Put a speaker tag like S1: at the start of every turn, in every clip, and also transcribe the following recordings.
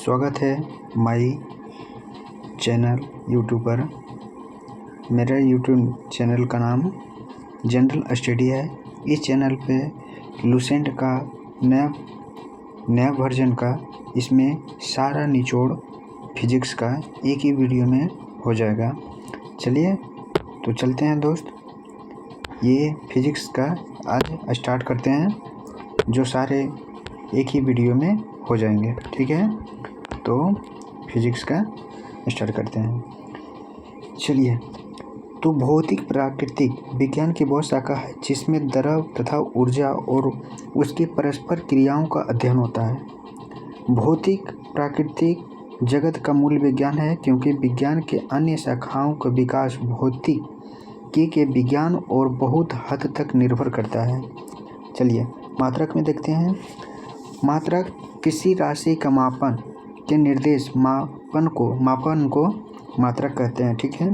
S1: स्वागत है my channel YouTube पर। मेरा यूट्यूब चैनल का नाम जनरल स्टडी है। इस चैनल पे लूसेंट का नया वर्जन का इसमें सारा निचोड़ फिजिक्स का एक ही वीडियो में हो जाएगा। चलिए तो चलते हैं दोस्त, ये फिजिक्स का आज स्टार्ट करते हैं, जो सारे एक ही वीडियो में हो जाएंगे। ठीक है, तो फिजिक्स का स्टार्ट करते हैं। चलिए, तो भौतिक प्राकृतिक विज्ञान की वह शाखा है जिसमें द्रव तथा ऊर्जा और उसकी परस्पर क्रियाओं का अध्ययन होता है। भौतिक प्राकृतिक जगत का मूल विज्ञान है, क्योंकि विज्ञान के अन्य शाखाओं का विकास भौतिकी के विज्ञान और बहुत हद तक निर्भर करता है। चलिए मात्रक में देखते हैं। मात्रक किसी राशि का मापन के निर्देश मापन को मात्रक कहते हैं। ठीक है,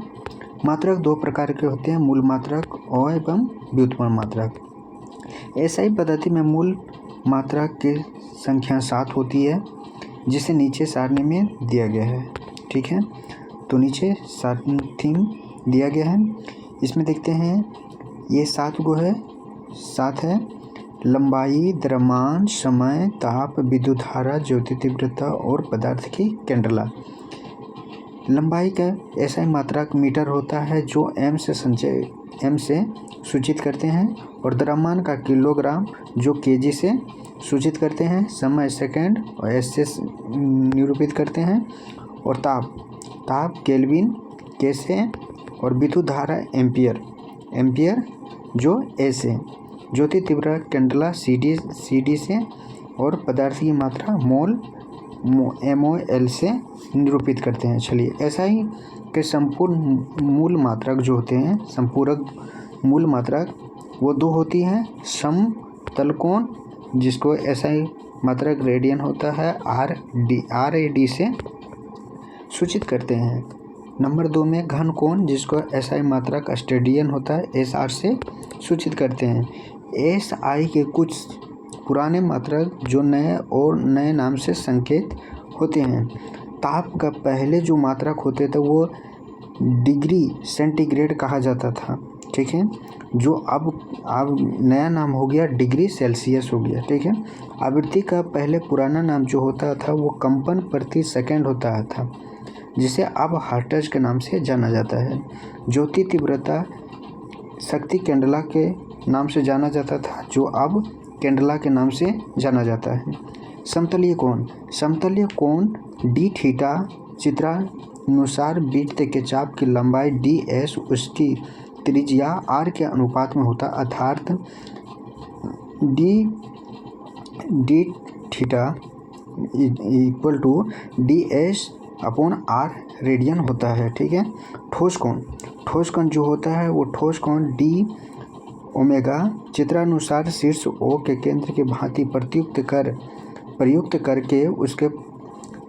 S1: मात्रक दो प्रकार के होते हैं, मूल मात्रक और एवं व्युत्पन्न मात्रक। ऐसा पद्धति में मूल मात्रक की संख्या 7 होती है, जिसे नीचे सारणी में दिया गया है। ठीक है, तो नीचे सारणी दिया गया है, इसमें देखते हैं ये 7 गो है। 7 है लंबाई, द्रव्यमान, समय, ताप, विद्युत धारा, ज्योति तीव्रता और पदार्थ की केंद्रला। लंबाई का ऐसा मात्रक मीटर होता है जो एम से सूचित करते हैं, और द्रव्यमान का किलोग्राम जो केजी से सूचित करते हैं। समय सेकंड और एस से निरूपित करते हैं, और ताप केल्विन के से, और विद्युत धारा एम्पियर जो ए से, ज्योति तीव्रता केंद्रला सीडी से, और पदार्थ की मात्रा मोल MOL से निरूपित करते हैं। चलिए, ऐसा ही के संपूर्ण मूल मात्रक जो होते हैं, संपूरक मूल मात्रक वो 2 होती हैं। समतलकोण, जिसको ऐसा ही मात्रक रेडियन होता है, RAD से सूचित करते हैं। नंबर 2 में घन कोण, जिसको SI मात्रक स्टेडियन होता है, SR से सूचित करते हैं। SI के कुछ पुराने मात्रक जो नए नाम से संकेत होते हैं। ताप का पहले जो मात्रक होते थे वो डिग्री सेंटीग्रेड कहा जाता था। ठीक है, जो अब नया नाम हो गया डिग्री सेल्सियस हो गया। ठीक है, आवृत्ति का पहले पुराना नाम जो होता था वो कंपन प्रति सेकंड होता था, जिसे अब हर्ट्ज के नाम से जाना जाता है। ज्योति तीव्रता शक्ति केंद्रला के नाम से जाना जाता था, जो अब केंद्रला के नाम से जाना जाता है। समतलीय कोण डी थीटा चित्रानुसार वृत्त के चाप की लंबाई ds उसकी त्रिज्या r के अनुपात में होता, अर्थात d theta equal to ds/r radian होता है। ठीक है, ठोस कोण जो होता है वो ठोस कोण डी ओमेगा चित्रानुसार शीर्ष O के केंद्र के भांति प्रयुक्त करके उसके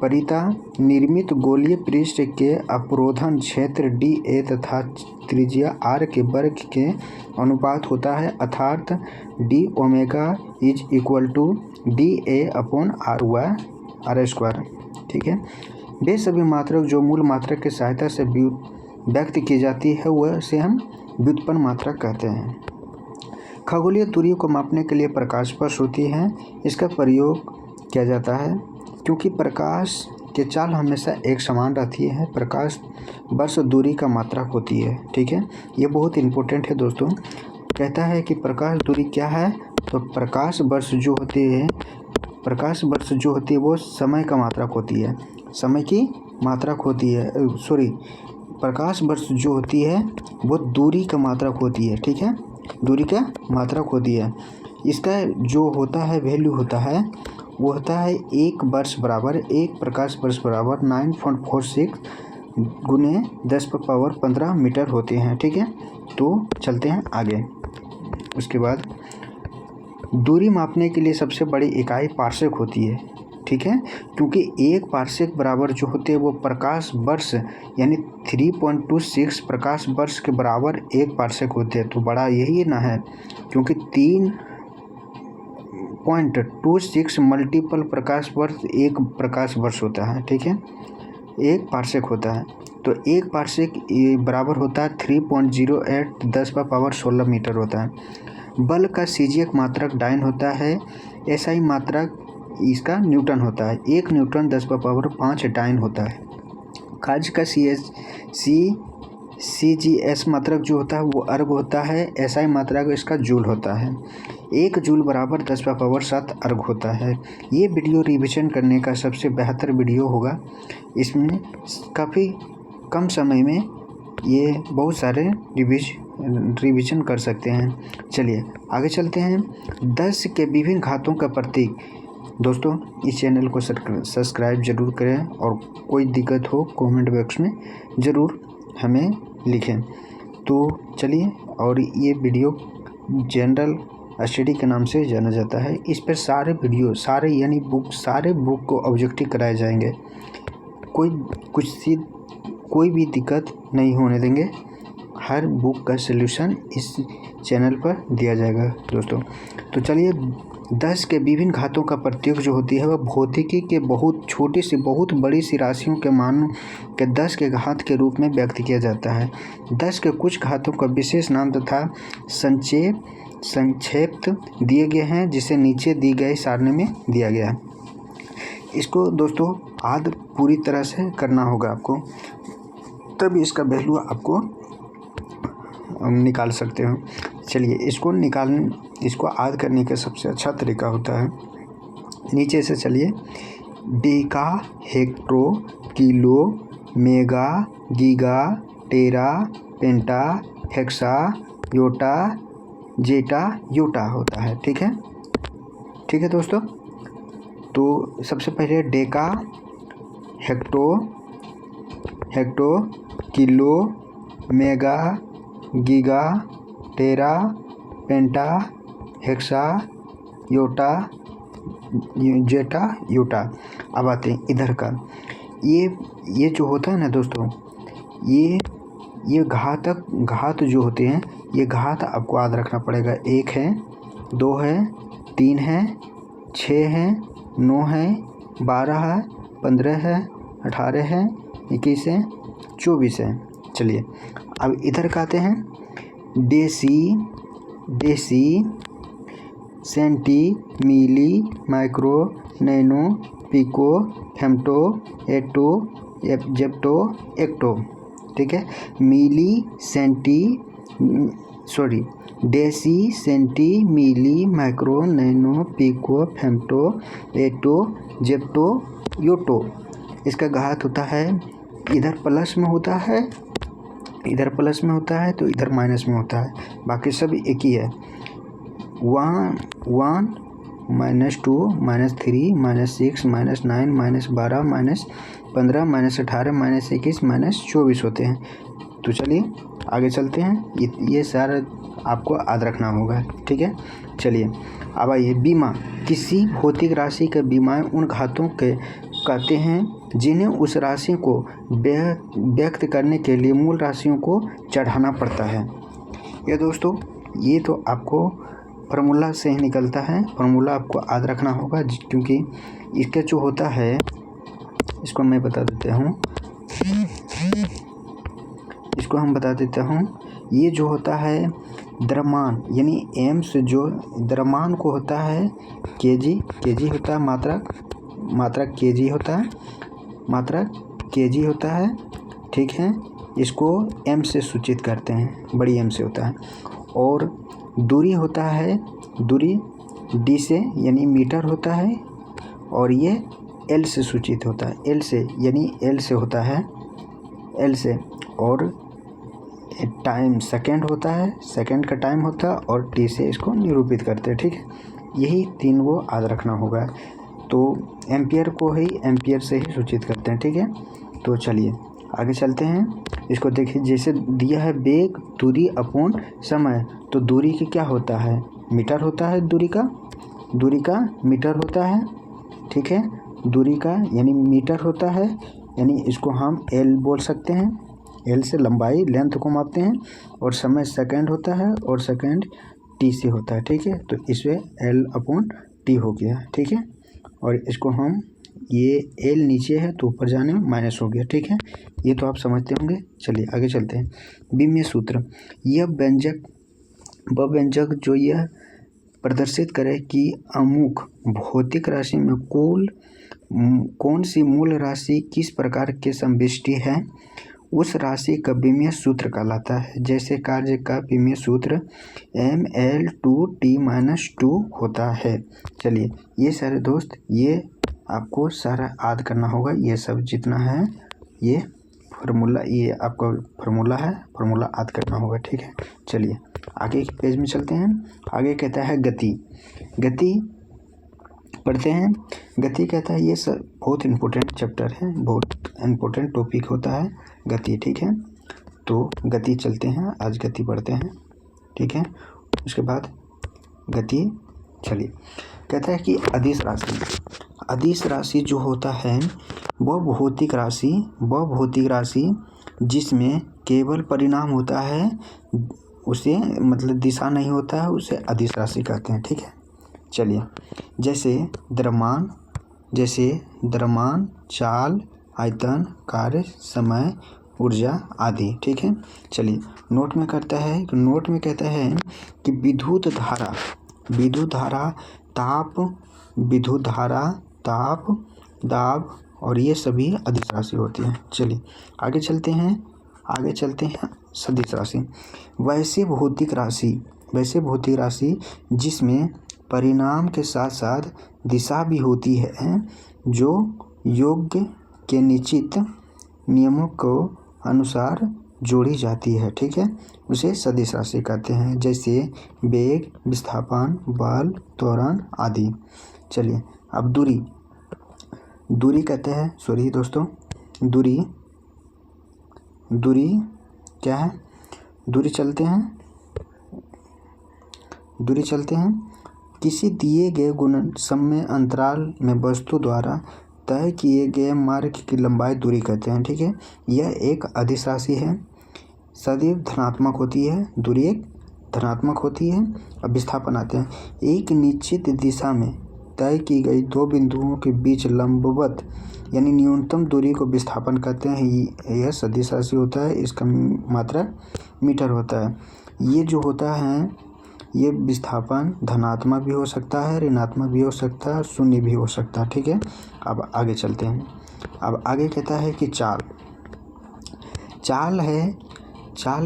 S1: परिता निर्मित गोलीय पृष्ठ के अवरोधन क्षेत्र dA तथा त्रिज्या r के वर्ग के अनुपात होता है, अर्थात d omega is equal to DA/r²। ठीक है, वे सभी मात्रक जो मूल मात्रक की सहायता से व्यक्त की जाती है वह से हम व्युत्पन्न मात्रक कहते हैं। खगोलीय दूरियों को मापने के लिए प्रकाश वर्ष होती है, इसका प्रयोग किया जाता है, क्योंकि प्रकाश की चाल हमेशा एक समान रहती है। प्रकाश वर्ष दूरी का मात्रक होती है। ठीक है, ये बहुत इंपॉर्टेंट है दोस्तों। कहता है कि प्रकाश दूरी क्या है, तो प्रकाश वर्ष जो होती है वो समय का मात्रक होती है, समय की मात्रक होती है। प्रकाश वर्ष जो होती है वो दूरी का मात्रक होती है। ठीक है, दूरी का मात्रक होती है। इसका जो होता है वैल्यू होता है वो होता है 1 प्रकाश वर्ष बराबर 9.46 गुने 10⁻15 मीटर होते हैं। ठीक है, तो चलते हैं आगे। उसके बाद दूरी मापने के लिए सबसे बड़ी इकाई पार्सेक होती है। ठीक है, क्योंकि 1 पार्सेक बराबर जो होते हैं वो प्रकाश वर्ष यानी 3.26 प्रकाश वर्ष के बराबर 1 पार्सेक होते हैं। तो बड़ा यही ना है, क्योंकि 0.26 मल्टीपल प्रकाश वर्ष एक प्रकाश वर्ष होता है, ठीक है, एक पार्सेक होता है। तो एक पार्सेक बराबर होता है 3.08 10⁻16 मीटर होता है। बल का सीजीएक मात्रक डाइन होता है, एसआई मात्रक इसका न्यूटन होता है, 1 न्यूटन 10⁻5 डाइन होता है। काज का सीजीएस मात्रक जो होता है वो अर्ग होता है, एसआई मात्रक इसका जूल होता है, 1 जूल बराबर 10⁻7 अर्ग होता है। ये वीडियो रिवीजन करने का सबसे बेहतर वीडियो होगा। इसमें काफ़ी कम समय में ये बहुत सारे रिवीजन कर सकते हैं। चलिए आगे चलते हैं। 10 के विभिन्न घातों का प्रतीक। दोस्तों इस चैनल को सब्सक्राइब जरूर करें और कोई दिक्कत हो कमेंट बॉक्स में ज़रूर हमें लिखें। तो चलिए, और ये वीडियो जनरल स्टडी के नाम से जाना जाता है। इस पर सारे वीडियो सारे बुक को ऑब्जेक्टिव कराए जाएंगे। कोई भी दिक्कत नहीं होने देंगे। हर बुक का सलूशन इस चैनल पर दिया जाएगा दोस्तों। तो चलिए, 10 के विभिन्न घातों का प्रयोग जो होती है वह भौतिकी के बहुत छोटी सी बहुत बड़ी सी राशियों के मान के 10 के घात के रूप में व्यक्त किया जाता है। 10 के कुछ घातों का विशेष नाम तथा संक्षेप दिए गए हैं, जिसे नीचे दी गई सारणी में दिया गया है। इसको दोस्तों आद पूरी तरह से करना होगा आपको, तभी इसका वैल्यू आपको निकाल सकते हो। चलिए इसको आद करने का सबसे अच्छा तरीका होता है, नीचे से चलिए, deca, hecto, kilo, mega, giga, tera, penta, hexa, yotta, zetta, yotta होता है। ठीक है दोस्तों। तो सबसे पहले deca, hecto, kilo, mega, giga, tera, penta, hexa, yotta, zetta, yotta. अब आते हैं इधर का। ये जो होता है ना दोस्तों, ये घात जो होते हैं, ये घात आपको याद रखना पड़ेगा। 1 है, 2 है, 3 है, 6 है, 9 है, 12 है, 15 है, 18 है, 21 है, 24 है। चलिए अब इधर का आते हैं। डेसी, सेंटी, मिली, माइक्रो, नैनो, पिको, फेम्टो, एटो, जेप्टो, एक्टो। ठीक है, डेसी, सेंटी, मिली, माइक्रो, नैनो, पिको, फेम्टो, एटो, जेप्टो, योटो। इसका घात होता है, इधर प्लस में होता है, तो इधर माइनस में होता है, बाकी सब एक ही है। 1, -2, -3, -6, -9, -12, -15, -18, -21, -24 होते हैं। तो चलिए आगे चलते हैं। ये सारा आपको याद रखना होगा। ठीक है, चलिए अब आइए। बीमा। किसी भौतिक राशि के बीमा उन घातों के कहते हैं जिन्हें उस राशि को व्यक्त करने के लिए मूल राशियों को चढ़ाना पड़ता है। ये दोस्तों, ये तो आपको फार्मूला से ही निकलता है। फार्मूला आपको याद रखना होगा, क्योंकि इसका जो होता है, इसको मैं बता देता हूँ। ये जो होता है द्रव्यमान, यानी एम से जो द्रव्यमान को होता है केजी होता है, मात्रक केजी होता है। ठीक है, इसको एम से सूचित करते हैं, बड़ी एम से होता है। और दूरी होता है, दूरी डी से यानी मीटर होता है, और ये एल से सूचित होता है, एल से होता है, और टाइम सेकंड होता है, सेकंड का टाइम होता है, और टी से इसको निरूपित करते हैं। ठीक है, यही 3 वो याद रखना होगा। तो एम्पियर को ही एम्पियर से ही सूचित करते हैं। ठीक है, तो चलिए आगे चलते हैं। इसको देखिए, जैसे दिया है वेग, दूरी अपॉन समय, तो दूरी की क्या होता है, मीटर होता है। दूरी का मीटर होता है। ठीक है, दूरी का यानी मीटर होता है, यानी इसको हम एल बोल सकते हैं। एल से लंबाई, लेंथ को मापते हैं, और समय सेकंड होता है, और सेकंड टी से होता है। ठीक है, तो इसमें L/T टी हो गया, ठीक है। और इसको हम, ये एल नीचे है तो ऊपर जाने में माइनस हो गया, ठीक है। ये तो आप समझते होंगे। चलिए आगे चलते हैं। विमीय सूत्र, यह वह व्यंजक जो यह प्रदर्शित करे कि अमुक भौतिक राशि में कौन सी मूल राशि किस प्रकार के समष्टि है, उस राशि का विमीय सूत्र कहलाता है। जैसे कार्य का विमीय सूत्र ml2t-2 होता है। चलिए ये सारे दोस्त, ये आपको सारा याद करना होगा। ये सब जितना है ये फार्मूला, ये आपका फार्मूला है, फार्मूला याद करना होगा, ठीक है। चलिए आगे के पेज में चलते हैं। आगे कहता है गति पढ़ते हैं। गति कहता है, ये सब बहुत इम्पोर्टेंट चैप्टर है, बहुत इम्पोर्टेंट टॉपिक होता है गति, ठीक है। तो गति चलते हैं, आज गति पढ़ते हैं, ठीक है। उसके बाद गति, चलिए कहता है कि अदिश राशि जो होता है वह भौतिक राशि जिसमें केवल परिणाम होता है, उसे मतलब दिशा नहीं होता है, उसे अदिश राशि कहते हैं, ठीक है। चलिए जैसे द्रव्यमान, चाल, आयतन, कार्य, समय, ऊर्जा आदि, ठीक है। चलिए नोट में कहता है कि विद्युत धारा, ताप, दाब और ये सभी अदिश राशि होती है। चलिए आगे चलते हैं सदिश राशि। वैसे भौतिक राशि जिसमें परिणाम के साथ साथ दिशा भी होती है, जो योग के निश्चित नियमों को अनुसार जोड़ी जाती है, ठीक है, उसे सदिश राशि कहते हैं। जैसे वेग, विस्थापन, बल, त्वरण आदि। चलिए अब दूरी कहते हैं, सॉरी दोस्तों, दूरी क्या है, दूरी चलते हैं किसी दिए गए गुणसमय अंतराल में वस्तु द्वारा तय किए गए मार्ग की लंबाई दूरी कहते हैं, ठीक है। यह एक अदिश राशि है, सदैव धनात्मक होती है, दूरी एक धनात्मक होती है। अब विस्थापन आते हैं, एक निश्चित दिशा में तय की गई दो बिंदुओं के बीच लंबवत यानी न्यूनतम दूरी को विस्थापन कहते हैं। यह सदिश राशि होता है, इसका मात्रक मीटर होता है। ये जो होता है, ये विस्थापन धनात्मक भी हो सकता है, ऋणात्मक भी हो सकता है, शून्य भी हो सकता है, ठीक है। अब आगे चलते हैं। अब आगे कहता है कि चाल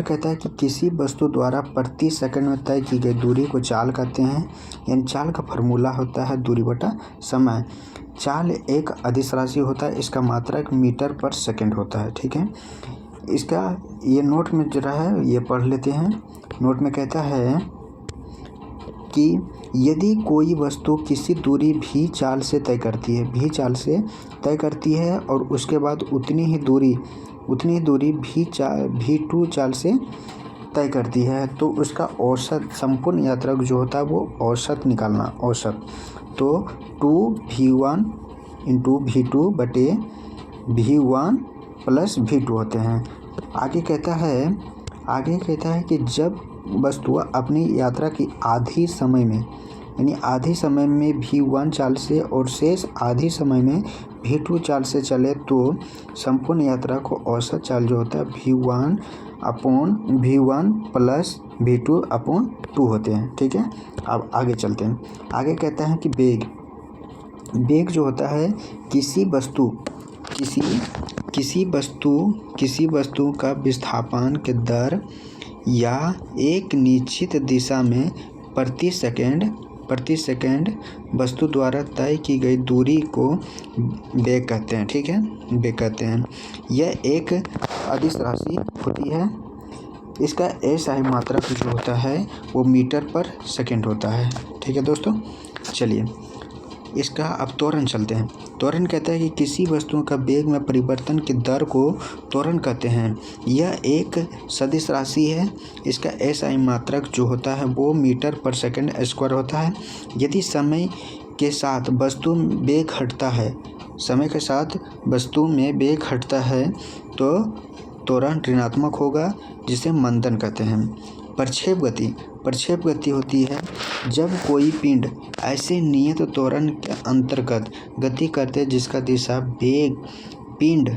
S1: कहता है कि किसी वस्तु द्वारा प्रति सेकंड में तय की गई दूरी को चाल कहते हैं। यानी चाल का फार्मूला होता है दूरी बटा समय। चाल एक अदिश राशि होता है, इसका मात्रक मीटर पर सेकंड होता है, ठीक है। इसका ये नोट में जरा है, ये पढ़ लेते हैं। नोट में कहता है कि यदि कोई वस्तु किसी दूरी भी चाल से तय करती है और उसके बाद उतनी ही दूरी v2 चाल से तय करती है, तो उसका औसत संपूर्ण यात्रा जो होता है वो औसत निकालना, औसत। तो 2v1 इंटू v2 बटे v1 प्लस v2 होते हैं। आगे कहता है कि जब वस्तु अपनी यात्रा की आधी समय में v1 चाल से और शेष आधी समय में v2 चाल से चले, तो संपूर्ण यात्रा को औसत चाल जो होता है v1 प्लस v2 अपॉन 2 होते हैं, ठीक है। अब आगे चलते हैं। आगे कहता है कि वेग जो होता है किसी वस्तु का विस्थापन के दर या एक निश्चित दिशा में प्रति सेकंड वस्तु द्वारा तय की गई दूरी को वेग कहते हैं, ठीक है, वेग कहते हैं। यह एक अदिश राशि होती है, इसका SI मात्रक जो होता है वो मीटर पर सेकंड होता है, ठीक है दोस्तों। चलिए इसका अब त्वरण चलते हैं। त्वरण कहता है कि किसी वस्तु का वेग में परिवर्तन की दर को त्वरण कहते हैं। यह एक सदिश राशि है, इसका SI मात्रक जो होता है वो मीटर पर सेकंड स्क्वायर होता है। यदि समय के साथ वस्तु में वेग घटता है तो त्वरण ऋणात्मक होगा, जिसे मंदन कहते हैं। प्रक्षेप गति होती है जब कोई पिंड ऐसे नियत त्वरण के अंतर्गत गति करते हैं जिसका दिशा वेग पिंड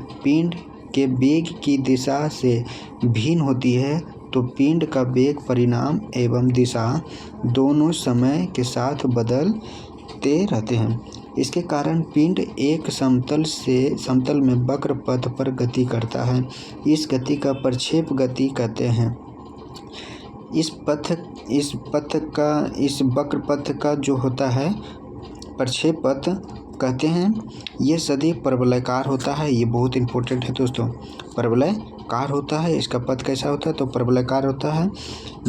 S1: के वेग की दिशा से भिन्न होती है, तो पिंड का वेग परिमाण एवं दिशा दोनों समय के साथ बदलते रहते हैं। इसके कारण पिंड एक समतल में वक्र पथ पर गति करता है। इस गति का प्रक्षेप गति कहते हैं। इस वक्र पथ का जो होता है प्रक्षेप पथ कहते हैं, ये सदैव परवलयकार होता है। ये बहुत इंपॉर्टेंट है दोस्तों, परवलयकार होता है। इसका पथ कैसा होता है? तो परवलयकार होता है।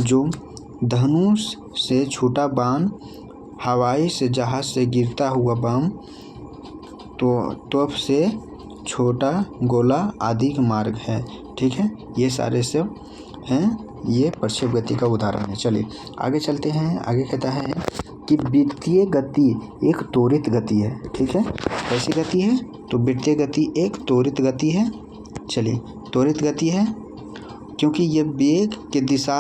S1: जो धनुष से छोटा बाण, हवाई से जहाज से गिरता हुआ बम, तो तोप से छोटा गोला आदि का मार्ग है। ठीक है, ये सारे सब हैं, ये प्रक्षेप गति का उदाहरण है। चलिए आगे चलते हैं। आगे कहता है कि वृत्तीय गति एक त्वरित गति है। ठीक है, कैसी गति है? तो वृत्तीय गति एक त्वरित गति है। चलिए, त्वरित गति है क्योंकि ये वेग की दिशा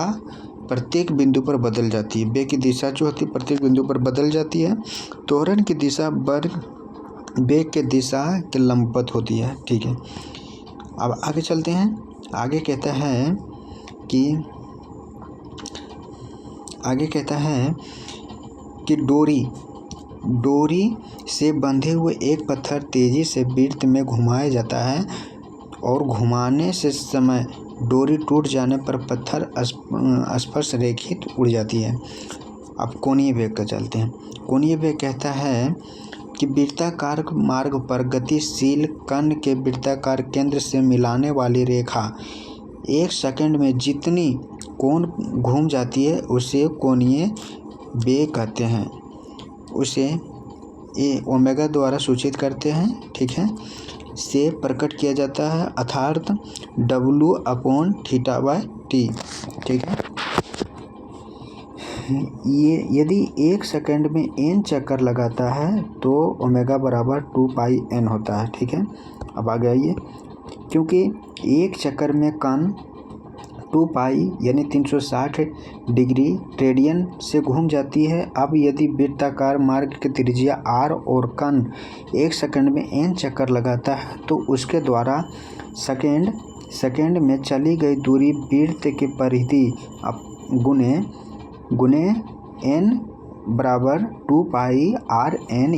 S1: प्रत्येक बिंदु पर बदल जाती है। वेग की दिशा जो होती है प्रत्येक बिंदु पर बदल जाती है। त्वरण की दिशा वेग के दिशा के लंबवत होती है। ठीक है, अब आगे चलते हैं। आगे कहता है कि डोरी से बंधे हुए एक पत्थर तेजी से वृत्त में घुमाया जाता है और घुमाने से समय डोरी टूट जाने पर पत्थर स्पर्श रेखित उड़ जाती है। अब कोणीय वेग का चलते हैं। कोणीय वेग कहता है कि वृत्ताकार मार्ग पर गतिशील कण के वृत्ताकार केंद्र से मिलाने वाली रेखा 1 सेकंड में जितनी कोण घूम जाती है उसे कोणीय वेग कहते हैं। उसे ओमेगा द्वारा सूचित करते हैं। ठीक है, से प्रकट किया जाता है, अर्थात W/θ/t। ठीक है, ये यदि 1 सेकंड में n चक्कर लगाता है तो ओमेगा बराबर 2πn होता है। ठीक है, अब आगे आइए। क्योंकि एक चक्कर में कण 2π यानी 360 डिग्री रेडियन से घूम जाती है। अब यदि वृत्ताकार मार्ग की त्रिज्या r और कण 1 सेकंड में n चक्कर लगाता है तो उसके द्वारा सेकंड में चली गई दूरी वृत्त की परिधि गुने n बराबर 2πrn,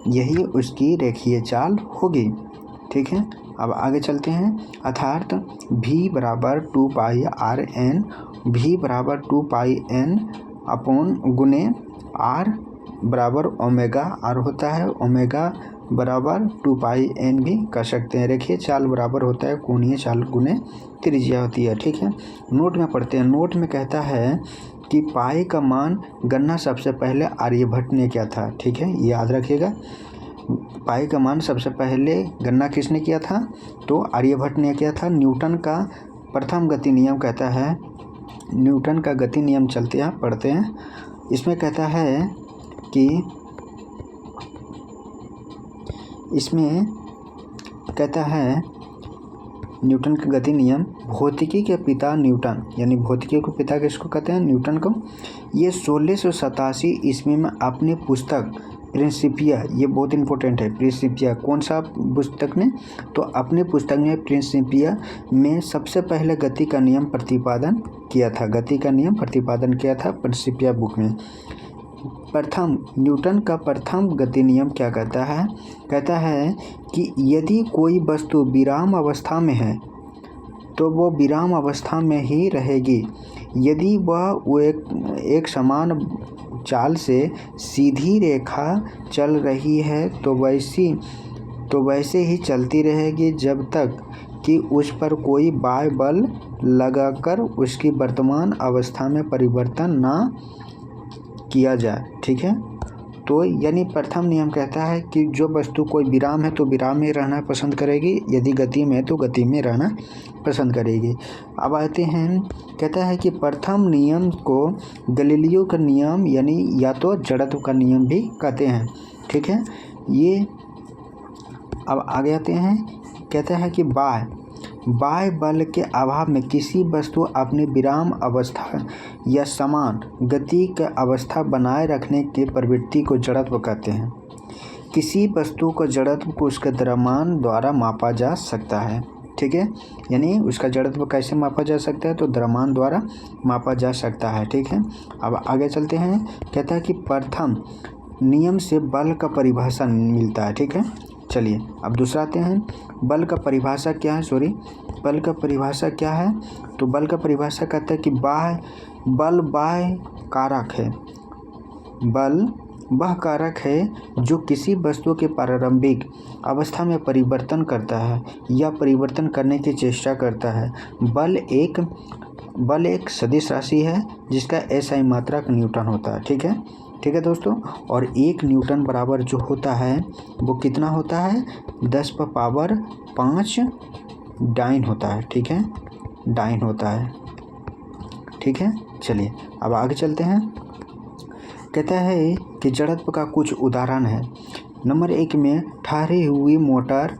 S1: यही उसकी रेखीय चाल होगी। ठीक है, अब आगे चलते हैं। अर्थात v बराबर 2πrn, v बराबर 2πn अपॉन गुने r बराबर ओमेगा r होता है। ओमेगा बराबर 2πn भी कर सकते हैं। रेखीय चाल बराबर होता है कोणीय चाल गुने त्रिज्या होती है। ठीक है, नोट में पढ़ते हैं। नोट में कहता है कि पाई का मान गणना सबसे पहले आर्यभट्ट ने किया था। ठीक है, ये याद रखिएगा। पाई का मान सबसे पहले गणना किसने किया था? तो आर्यभट्ट ने किया था। न्यूटन का प्रथम गति नियम कहता है, न्यूटन का गति नियम चलते हैं पढ़ते हैं। इसमें कहता है कि न्यूटन का गति नियम, भौतिकी के पिता न्यूटन, यानी भौतिकी को पिता किसको कहते हैं? न्यूटन को। ये 1687 ईस्वी में अपनी पुस्तक प्रिंसिपिया, ये बहुत इंपॉर्टेंट है, प्रिंसिपिया, कौन सा पुस्तक में? तो अपनी पुस्तक में प्रिंसिपिया में सबसे पहले गति का नियम प्रतिपादन किया था। गति का नियम प्रतिपादन किया था प्रिंसिपिया बुक में। न्यूटन का प्रथम गति नियम क्या कहता है? कहता है कि यदि कोई वस्तु विराम अवस्था में है तो वो विराम अवस्था में ही रहेगी। यदि वह एक समान चाल से सीधी रेखा चल रही है तो वैसे ही चलती रहेगी जब तक कि उस पर कोई बाह्य बल लगाकर उसकी वर्तमान अवस्था में परिवर्तन ना किया जाए। ठीक है, तो यानी प्रथम नियम कहता है कि जो वस्तु कोई विराम है तो विराम में रहना पसंद करेगी, यदि गति में है तो गति में रहना पसंद करेगी। अब आते हैं, कहता है कि प्रथम नियम को गैलीलियो का नियम यानी या तो जड़त्व का नियम भी कहते हैं। ठीक है, ये अब आगे आते हैं। कहता है कि बाह्य बल के अभाव में किसी वस्तु अपनी विराम अवस्था या समान गति की अवस्था बनाए रखने की प्रवृत्ति को जड़त्व कहते हैं। किसी वस्तु को जड़त्व को उसके द्रव्यमान द्वारा मापा जा सकता है। ठीक है, यानी उसका जड़त्व कैसे मापा जा सकता है, तो द्रव्यमान द्वारा मापा जा सकता है। ठीक है, अब आगे चलते हैं। कहता है कि प्रथम नियम से बल का परिभाषा मिलता है। ठीक है, चलिए अब दूसरा आते हैं। बल का परिभाषा क्या है, बल का परिभाषा क्या है, तो बल का परिभाषा कहता है कि बल बाह्य कारक है। बल वह कारक है जो किसी वस्तु के प्रारंभिक अवस्था में परिवर्तन करता है या परिवर्तन करने की चेष्टा करता है। बल एक सदिश राशि है जिसका SI मात्रक न्यूटन होता है। ठीक है दोस्तों, और 1 न्यूटन बराबर जो होता है वो कितना होता है, 10⁵ डाइन होता है। ठीक है, डाइन होता है। ठीक है, चलिए अब आगे चलते हैं। कहता है कि जड़त्व का कुछ उदाहरण है। नंबर 1 में ठहरी हुई मोटर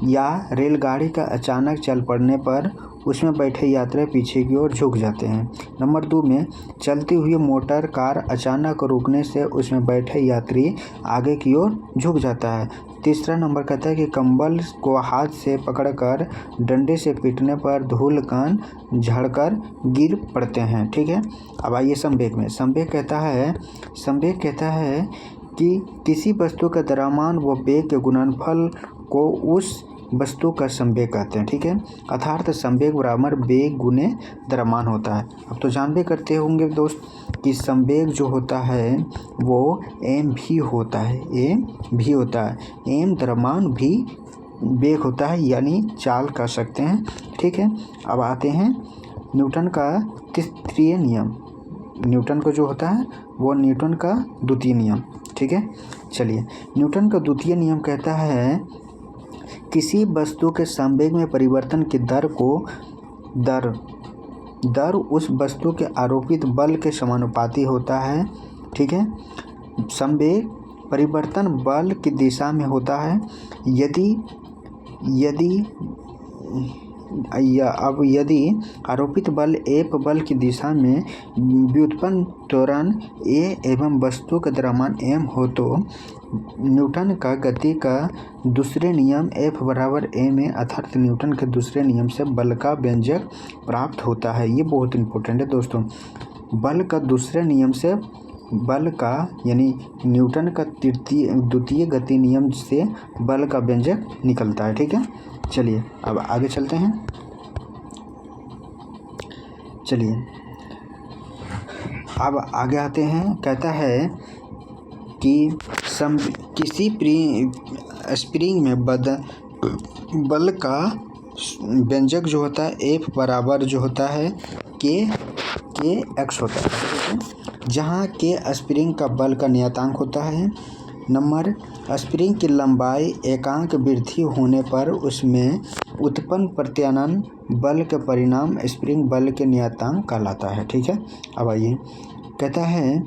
S1: या रेलगाड़ी का अचानक चल पड़ने पर उसमें बैठे यात्री पीछे की ओर झुक जाते हैं। नंबर 2 में चलती हुई मोटर कार अचानक रुकने से उसमें बैठे यात्री आगे की ओर झुक जाता है। तीसरा नंबर कहता है कि कंबल को हाथ से पकड़कर डंडे से पीटने पर धूल कण झड़कर गिर पड़ते हैं। ठीक है, अब आइए संवेग में। संवेग कहता है कि किसी वस्तु का द्रव्यमान व वेग के गुणनफल को उस वस्तु का संवेग कहते हैं। ठीक है, अर्थात संवेग बराबर वेग गुने द्रव्यमान होता है। अब तो जानबे करते होंगे दोस्त कि संवेग जो होता है वो mv होता है, m द्रव्यमान भी वेग होता है, यानी चाल कर सकते हैं। ठीक है, अब आते हैं न्यूटन का तृतीय नियम। न्यूटन का जो होता है वो न्यूटन का द्वितीय नियम। ठीक है, चलिए न्यूटन का द्वितीय नियम कहता है किसी वस्तु के संवेग में परिवर्तन की दर उस वस्तु के आरोपित बल के समानुपाती होता है। ठीक है, संवेग परिवर्तन बल की दिशा में होता है। यदि आरोपित बल F बल की दिशा में व्युत्पन्न त्वरण A एवं वस्तु का द्रव्यमान m हो तो न्यूटन का गति का दूसरे नियम F बराबर ma अर्थात न्यूटन के दूसरे नियम से बल का व्यंजक प्राप्त होता है। ये बहुत इंपॉर्टेंट है दोस्तों। बल का दूसरे नियम से बल का यानी न्यूटन का द्वितीय गति नियम से बल का व्यंजक निकलता है। ठीक है, चलिए अब आगे चलते हैं। चलिए अब आगे आते हैं। कहता है कि किसी स्प्रिंग में बल का व्यंजक जो होता है F बराबर जो होता है k x होता है। ठीक है, जहाँ k स्प्रिंग का बल का नियतांक होता है। नंबर स्प्रिंग की लंबाई एकांक वृद्धि होने पर उसमें उत्पन्न प्रत्यानयन बल के परिणाम स्प्रिंग बल के नियतांक कहलाता है। ठीक है, अब आइए। कहता है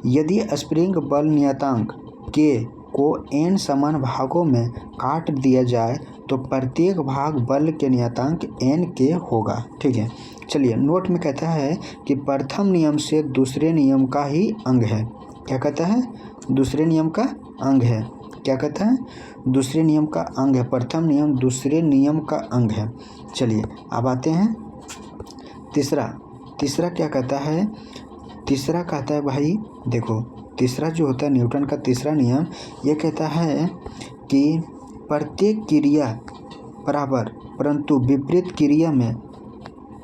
S1: यदि स्प्रिंग बल नियतांक k को n समान भागों में काट दिया जाए तो प्रत्येक भाग बल के नियतांक n के होगा। ठीक है, चलिए नोट में कहता है कि प्रथम नियम से दूसरे नियम का ही अंग है। क्या कहता है, दूसरे नियम का अंग है। क्या कहता है, दूसरे नियम का अंग है। प्रथम नियम दूसरे नियम का अंग है। चलिए अब आते हैं तीसरा क्या कहता है। तीसरा कहता है भाई देखो, तीसरा जो होता है न्यूटन का तीसरा नियम ये कहता है कि प्रत्येक क्रिया बराबर परंतु विपरीत क्रिया में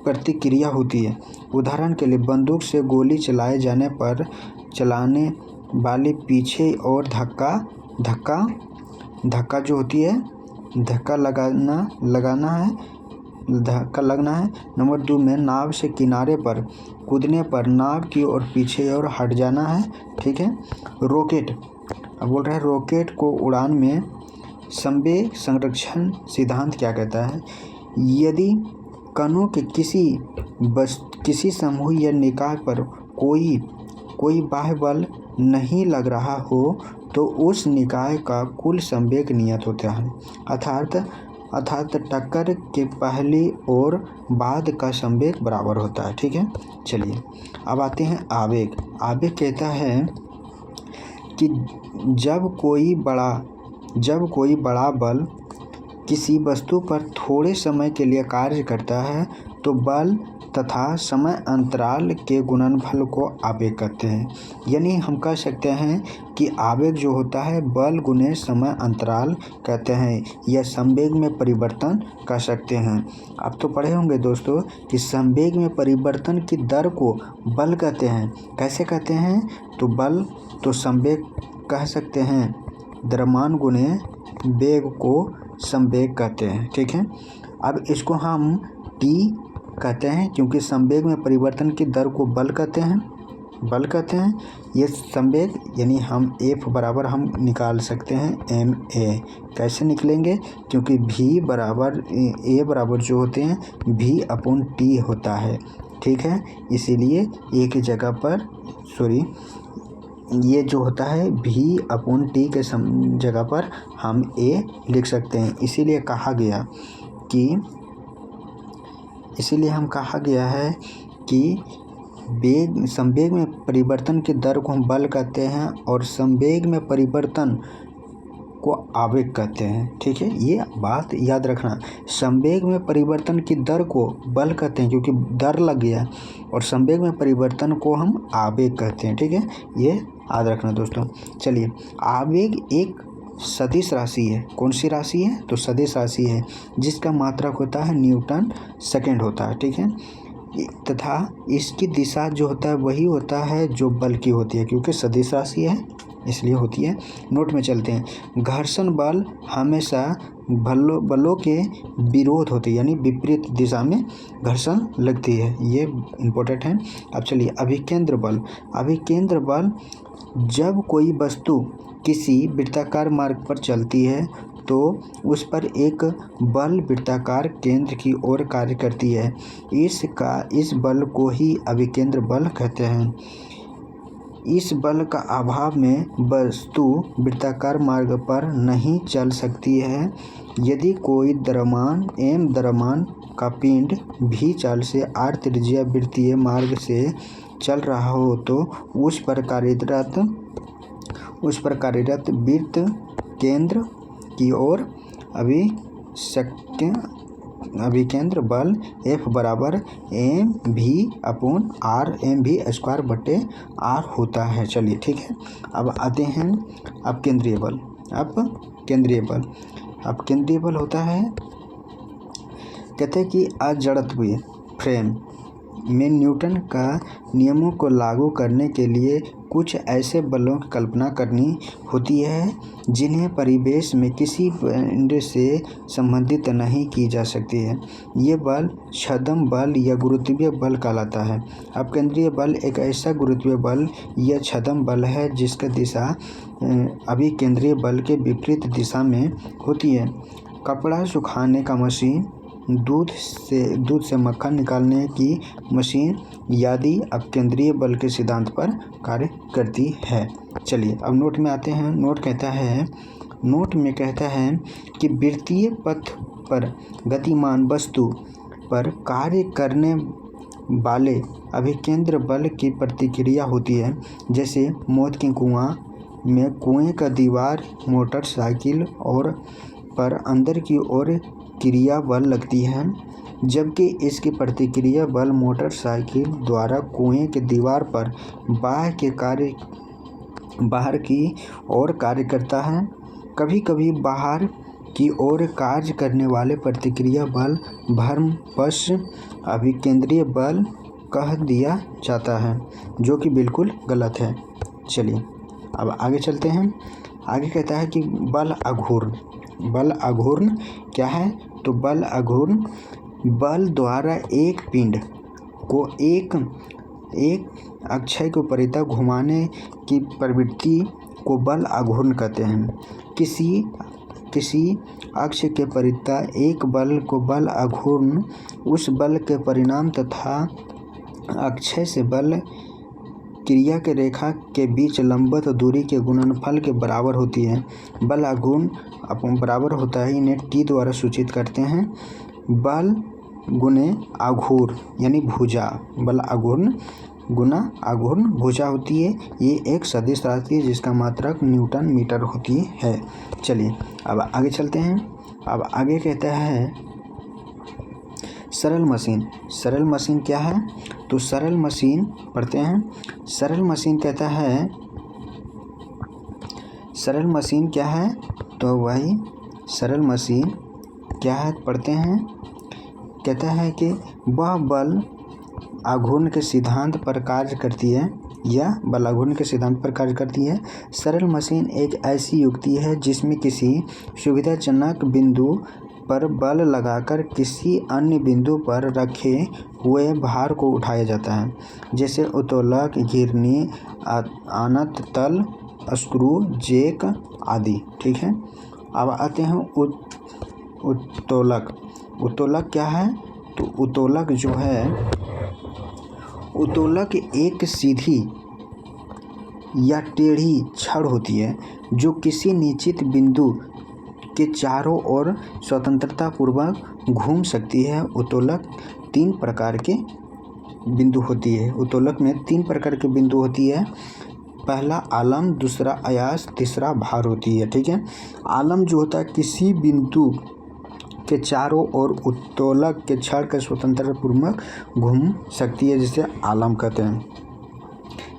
S1: प्रतिक्रिया होती है। उदाहरण के लिए बंदूक से गोली चलाए जाने पर चलाने वाले पीछे और धक्का जो होती है, धक्का लगना है। नंबर 2 में नाव से किनारे पर कूदने पर नाव की ओर पीछे और हट जाना है। ठीक है, रॉकेट अब बोल रहा है रॉकेट को उड़ान में संवेग संरक्षण सिद्धांत क्या कहता है। यदि कणों के किसी समूह या निकाय पर कोई बाह्य बल नहीं लग रहा हो तो उस निकाय का कुल संवेग नियत होता है। अर्थात अर्थात टक्कर के पहले और बाद का संवेग बराबर होता है। ठीक है, चलिए अब आते हैं आवेग। आवेग कहता है कि जब कोई बड़ा बल किसी वस्तु पर थोड़े समय के लिए कार्य करता है तो बल तथा समय अंतराल के गुणनफल को आवेग कहते हैं। यानी हम कह सकते हैं कि आवेग जो होता है बल गुने समय अंतराल कहते हैं, या संवेग में परिवर्तन कह सकते हैं। आप तो पढ़े होंगे दोस्तों कि संवेग में परिवर्तन की दर को बल कहते हैं। कैसे कहते हैं? तो बल तो संवेग कह सकते हैं, द्रव्यमान गुने वेग को संवेग कहते हैं। ठीक है, अब इसको हम टी कहते हैं क्योंकि संवेग में परिवर्तन की दर को बल कहते हैं। ये संवेग यानी हम F बराबर हम निकाल सकते हैं ma। कैसे निकलेंगे? क्योंकि V बराबर A बराबर जो होते हैं V/T होता है। ठीक है, इसीलिए एक ही जगह पर ये जो होता है V/T के जगह पर हम A लिख सकते हैं। इसीलिए हम कहा गया है कि संवेग में परिवर्तन की दर को हम बल कहते हैं और संवेग में परिवर्तन को आवेग कहते हैं। ठीक है, ये बात याद रखना। संवेग में परिवर्तन की दर को बल कहते हैं क्योंकि दर लग गया, और संवेग में परिवर्तन को हम आवेग कहते हैं। ठीक है, ये याद रखना दोस्तों। चलिए, आवेग एक सदिश राशि है। कौन सी राशि है? तो सदिश राशि है जिसका मात्रक होता है न्यूटन सेकंड होता है। ठीक है, तथा इसकी दिशा जो होता है वही होता है जो बल की होती है, क्योंकि सदिश राशि है इसलिए होती है। नोट में चलते हैं। घर्षण बल हमेशा बलों के विरोध होते हैं, यानी विपरीत दिशा में घर्षण लगती है। ये इम्पोर्टेंट है। अब चलिए, अभिकेंद्र बल जब कोई वस्तु किसी वृत्ताकार मार्ग पर चलती है तो उस पर एक बल वृत्ताकार केंद्र की ओर कार्य करती है। इस बल को ही अभिकेंद्र बल कहते हैं। इस बल का अभाव में वस्तु वृत्ताकार मार्ग पर नहीं चल सकती है। यदि कोई द्रव्यमान का पिंड भी चाल से r त्रिज्या वृत्तीय मार्ग से चल रहा हो तो उस पर कार्यरत वृत्त केंद्र की ओर अभिकेंद्र बल F बराबर mv/r होता है। चलिए, ठीक है, अब आते हैं अब केंद्रीय बल होता है। कहते हैं कि अजड़त्वीय फ्रेम में न्यूटन का नियमों को लागू करने के लिए कुछ ऐसे बलों की कल्पना करनी होती है जिन्हें परिवेश में किसी पिंड से संबंधित नहीं की जा सकती है। ये बल छद्म बल या गुरुत्वीय बल कहलाता है। अब केंद्रीय बल एक ऐसा गुरुत्वीय बल या छद्म बल है जिसकी दिशा अभिकेंद्रीय बल के विपरीत दिशा में होती है। कपड़ा सुखाने का मशीन, दूध से मक्खन निकालने की मशीन आदि अपकेंद्रीय बल के सिद्धांत पर कार्य करती है। चलिए, अब नोट में आते हैं। नोट में कहता है कि वृत्तीय पथ पर गतिमान वस्तु पर कार्य करने वाले अभिकेंद्र बल की प्रतिक्रिया होती है। जैसे मौत के कुएं का दीवार मोटरसाइकिल और पर अंदर की ओर क्रिया बल लगती है, जबकि इसकी प्रतिक्रिया बल मोटरसाइकिल द्वारा कुएं के दीवार पर बाहर की ओर कार्य करता है। कभी कभी बाहर की ओर कार्य करने वाले प्रतिक्रिया बल भ्रमवश अभिकेंद्रीय बल कह दिया जाता है, जो कि बिल्कुल गलत है। चलिए, अब आगे चलते हैं। आगे कहता है कि बल आघूर्ण क्या है? तो बल आघूर्ण बल द्वारा एक पिंड को एक अक्षय के उपरितः घुमाने की प्रवृत्ति को बल आघूर्ण कहते हैं। किसी अक्ष के परितः एक बल को बल आघूर्ण उस बल के परिणाम तथा अक्षय से बल क्रिया के रेखा के बीच लंबवत दूरी के गुणनफल के बराबर होती है। बल आघूर्ण अपन बराबर होता है, इन्हें टी द्वारा सूचित करते हैं। बल गुने आघूर्ण यानी भुजा, बल आघूर्ण गुना आघूर्ण भुजा होती है। ये एक सदिश राशि है जिसका मात्रक न्यूटन मीटर होती है। चलिए अब आगे चलते हैं। अब आगे कहता है सरल मशीन। सरल मशीन क्या है? तो सरल मशीन पढ़ते हैं। सरल मशीन कहता है, सरल मशीन क्या है? तो वही सरल मशीन क्या है पढ़ते हैं। कहता है कि वह बल आघूर्ण के सिद्धांत पर कार्य करती है, या बल आघूर्ण के सिद्धांत पर कार्य करती है। सरल मशीन एक ऐसी युक्ति है जिसमें किसी सुविधाजनक बिंदु पर बल लगाकर किसी अन्य बिंदु पर रखे हुए भार को उठाया जाता है, जैसे उत्तोलक, घिरनी, आनत तल, स्क्रू, जैक आदि। ठीक है। अब आते हैं उत्तोलक। उत्तोलक क्या है? तो उत्तोलक जो है, उत्तोलक एक सीधी या टेढ़ी छड़ होती है जो किसी निश्चित बिंदु के चारों ओर स्वतंत्रता पूर्वक घूम सकती है। उत्तोलक 3 प्रकार के बिंदु होती है। उत्तोलक में 3 प्रकार के बिंदु होती है। पहला आलम, दूसरा अयास, तीसरा भार होती है। ठीक है। आलम जो होता है किसी बिंदु के चारों ओर उत्तोलक के छड़ के स्वतंत्रता पूर्वक घूम सकती है, जिसे आलम कहते हैं।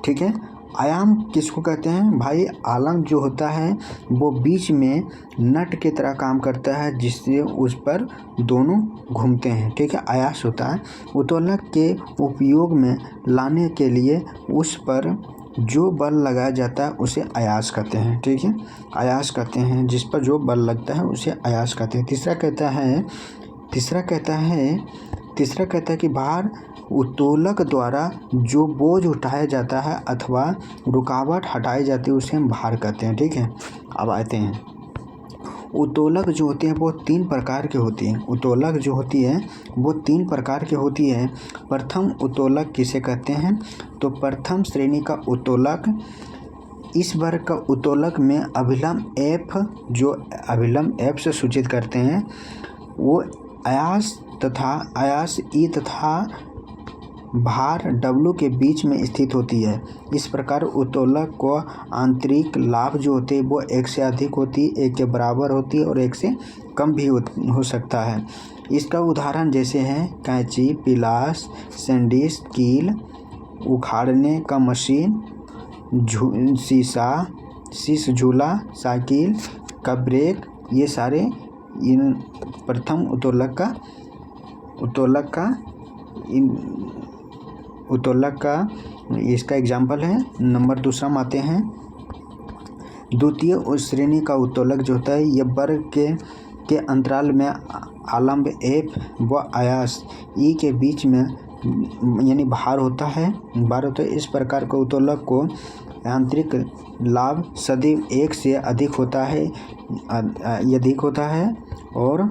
S1: ठीक है। आयाम किसको कहते हैं? भाई आलम जो होता है वो बीच में नट की तरह काम करता है, जिससे उस पर दोनों घूमते हैं। ठीक है। अयास होता है उत्तोलक के उपयोग में लाने के लिए उस पर जो बल लगाया जाता है उसे अयास कहते हैं। ठीक है। अयास कहते हैं, जिस पर जो बल लगता है उसे अयास कहते हैं। तीसरा कहता है कि भार उत्तोलक द्वारा जो बोझ उठाया जाता है अथवा रुकावट हटाई जाती है उसे हम भार कहते हैं। ठीक है। अब आते हैं उत्तोलक जो होते हैं वो 3 प्रकार के होती हैं। उत्तोलक जो होती है वो 3 प्रकार की होती है। प्रथम उत्तोलक किसे कहते हैं? तो प्रथम श्रेणी का उत्तोलक, इस वर्ग का उत्तोलक में अभिलंब एफ, जो अभिलंब एफ से सूचित करते हैं, वो अयास ई तथा भार W के बीच में स्थित होती है। इस प्रकार उत्तोलक को आंतरिक लाभ जो होते हैं वो 1 से अधिक होती है, 1 के बराबर होती है और 1 से कम भी हो सकता है। इसका उदाहरण जैसे हैं कैंची, पिलास, सैंडिस, कील, उखाड़ने का मशीन, शीश झूला, साइकिल का ब्रेक, ये सारे इन प्रथम उत्तोलक का इसका एग्जाम्पल है। नंबर दूसरा में आते हैं द्वितीय उस श्रेणी का उत्तोलक जो होता है, यह वर्ग के अंतराल में आलम्ब एफ व अयास ई के बीच में यानी भार होता है। इस प्रकार के उत्तोलक को आंतरिक लाभ सदैव 1 से अधिक होता है और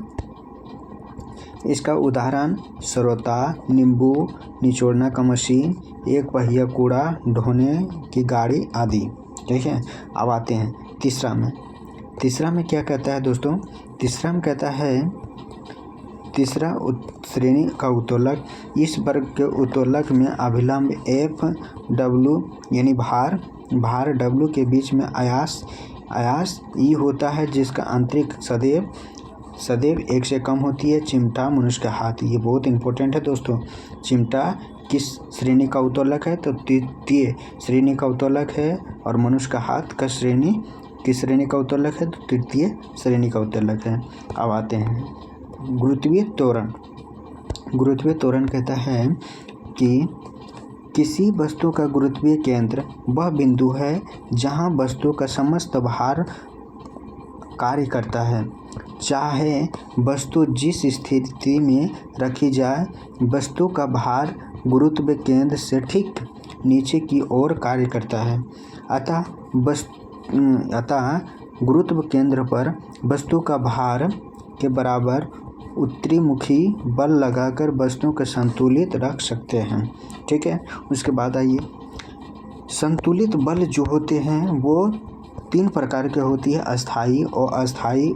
S1: इसका उदाहरण सरोता, नींबू निचोड़ने का मशीन, 1 पहिया कूड़ा ढोने की गाड़ी आदि। ठीक है। अब आते हैं तीसरा में क्या कहता है दोस्तों? तीसरा में कहता है तीसरा श्रेणी का उत्तोलक, इस वर्ग के उत्तोलक में अभिलंब एफ डब्ल्यू यानी भार W के बीच में अयास ई होता है, जिसका आंतरिक सदैव 1 से कम होती है। चिमटा, मनुष्य का हाथ, ये बहुत इंपॉर्टेंट है दोस्तों। चिमटा किस श्रेणी का उत्तोलक है? तो तृतीय श्रेणी का उत्तोलक है। और मनुष्य का हाथ का श्रेणी किस श्रेणी का उत्तोलक है? तो तृतीय श्रेणी का उत्तोलक है। अब आते हैं गुरुत्वीय त्वरण कहता है कि किसी वस्तु का गुरुत्वीय केंद्र वह बिंदु है जहां वस्तु का समस्त भार कार्य करता है, चाहे वस्तु जिस स्थिति में रखी जाए। वस्तु का भार गुरुत्व केंद्र से ठीक नीचे की ओर कार्य करता है। अतः गुरुत्व केंद्र पर वस्तु का भार के बराबर उत्तरीमुखी बल लगाकर वस्तुओं को संतुलित रख सकते हैं। ठीक है। उसके बाद आइए संतुलित बल जो होते हैं वो तीन प्रकार की होती है, अस्थाई और अस्थाई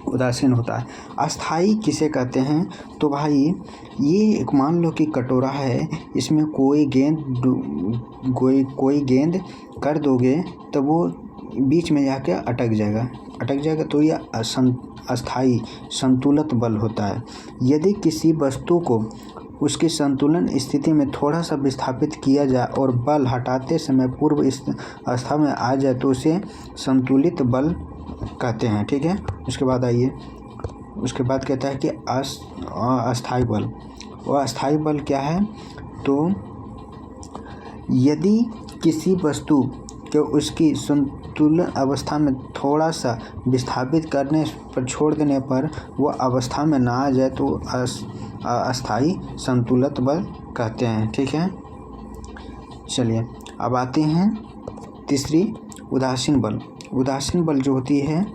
S1: उदासीन होता है। अस्थाई किसे कहते हैं? तो भाई ये एक मान लो कि कटोरा है, इसमें कोई गेंद कर दोगे तो वो बीच में जाके अटक जाएगा, तो ये अस्थाई संतुलित बल होता है। यदि किसी वस्तु को उसकी संतुलन स्थिति में थोड़ा सा विस्थापित किया जाए और बल हटाते समय पूर्व अवस्था में आ जाए तो उसे संतुलित बल कहते हैं। ठीक है, उसके बाद कहता है कि अस्थाई बल। और अस्थाई बल क्या है? तो यदि किसी वस्तु को उसकी संतुलन अवस्था में थोड़ा सा विस्थापित करने पर छोड़ देने पर वो अवस्था में ना आ जाए तो अस्थाई संतुलित बल कहते हैं। ठीक है, चलिए अब आते हैं तीसरी, उदासीन बल। उदासीन बल जो होती है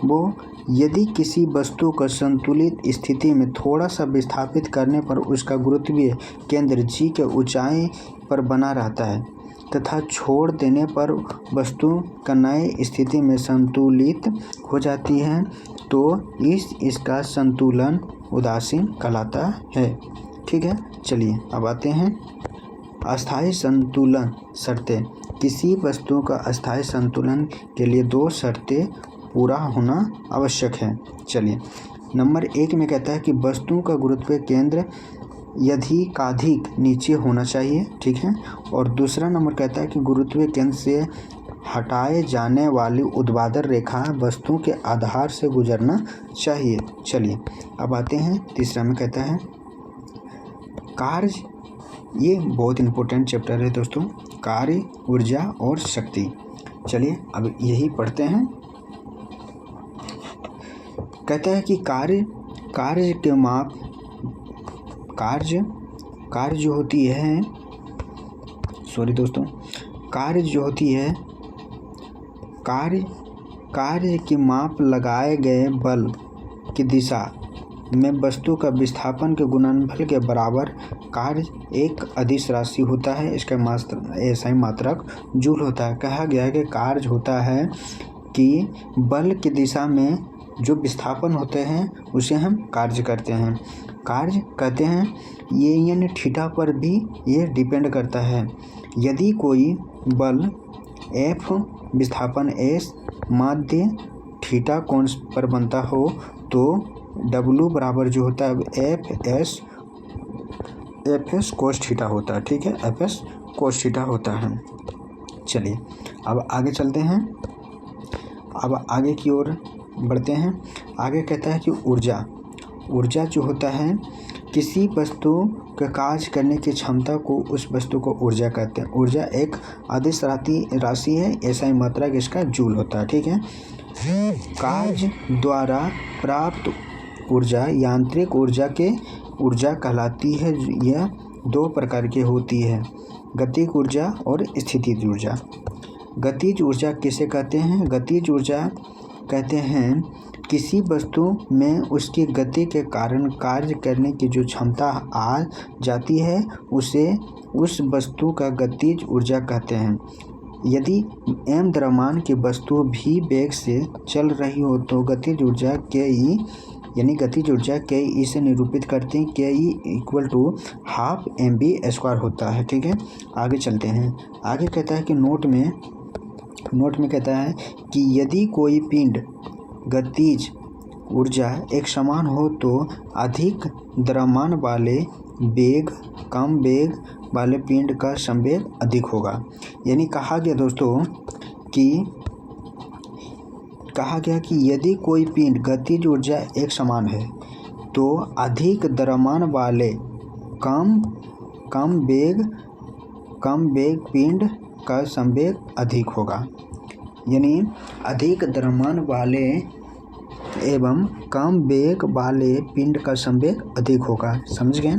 S1: वो यदि किसी वस्तु को संतुलित स्थिति में थोड़ा सा विस्थापित करने पर उसका गुरुत्वीय केंद्र जी के ऊंचाई पर बना रहता है तथा छोड़ देने पर वस्तु का नए स्थिति में संतुलित हो जाती है, तो इसका संतुलन उदासीन कहलाता है। ठीक है, चलिए अब आते हैं अस्थाई संतुलन शर्तें। किसी वस्तु का अस्थाई संतुलन के लिए दो शर्तें पूरा होना आवश्यक है। चलिए, नंबर 1 में कहता है कि वस्तु का गुरुत्वीय केंद्र यधिकाधिक नीचे होना चाहिए। ठीक है, और दूसरा नंबर कहता है कि गुरुत्वीय केंद्र से हटाए जाने वाली ऊर्ध्वाधर रेखा वस्तु के आधार से गुजरना चाहिए। चलिए अब आते हैं तीसरा में कहता है कार्य। ये बहुत इंपॉर्टेंट चैप्टर है दोस्तों, कार्य, ऊर्जा और शक्ति। चलिए अब यही पढ़ते हैं। कहता है कि कार्य के माप, कार्य जो होती है, सॉरी दोस्तों, कार्य जो होती है, कार्य की माप लगाए गए बल की दिशा में वस्तु का विस्थापन के गुणनफल के बराबर कार्य एक अदिश राशि होता है। इसका SI मात्रक जूल होता है। कहा गया है कि कार्य होता है कि बल की दिशा में जो विस्थापन होते हैं उसे हम कार्य करते हैं, कार्य कहते हैं। ये यानी थीटा पर भी ये डिपेंड करता है। यदि कोई बल F विस्थापन S माध्य थीटा कोण पर बनता हो तो W बराबर जो होता है FS कोस थीटा होता है। ठीक है, FS कोस थीटा होता है। चलिए अब आगे चलते हैं, अब आगे की ओर बढ़ते हैं। आगे कहता है कि ऊर्जा जो होता है, किसी वस्तु का कार्य करने की क्षमता को, उस वस्तु को ऊर्जा कहते हैं। ऊर्जा एक अदिश राशि है, SI मात्रक इसका जूल होता है। ठीक है, कार्य द्वारा प्राप्त ऊर्जा यांत्रिक ऊर्जा कहलाती है। यह दो प्रकार की होती है, गतिज ऊर्जा और स्थितिज ऊर्जा। गतिज ऊर्जा किसे कहते हैं? गतिज ऊर्जा कहते हैं किसी वस्तु में उसकी गति के कारण कार्य करने की जो क्षमता आ जाती है उसे उस वस्तु का गतिज ऊर्जा कहते हैं। यदि m द्रव्यमान की वस्तु भी वेग से चल रही हो तो गतिज ऊर्जा KE यानी गतिज ऊर्जा KE से निरूपित करते हैं। KE = ½ mv² होता है। ठीक है, आगे चलते हैं। आगे कहता है कि नोट में कहता है कि यदि कोई पिंड गतिज ऊर्जा एक समान हो तो अधिक द्रव्यमान वाले वेग कम वेग वाले पिंड का संवेग अधिक होगा। यानी कहा गया कि यदि कोई पिंड गतिज ऊर्जा एक समान है तो अधिक द्रव्यमान वाले कम वेग पिंड का संवेग अधिक होगा। यानी अधिक द्रव्यमान वाले एवं कम वेग वाले पिंड का संवेग अधिक होगा। समझ गए?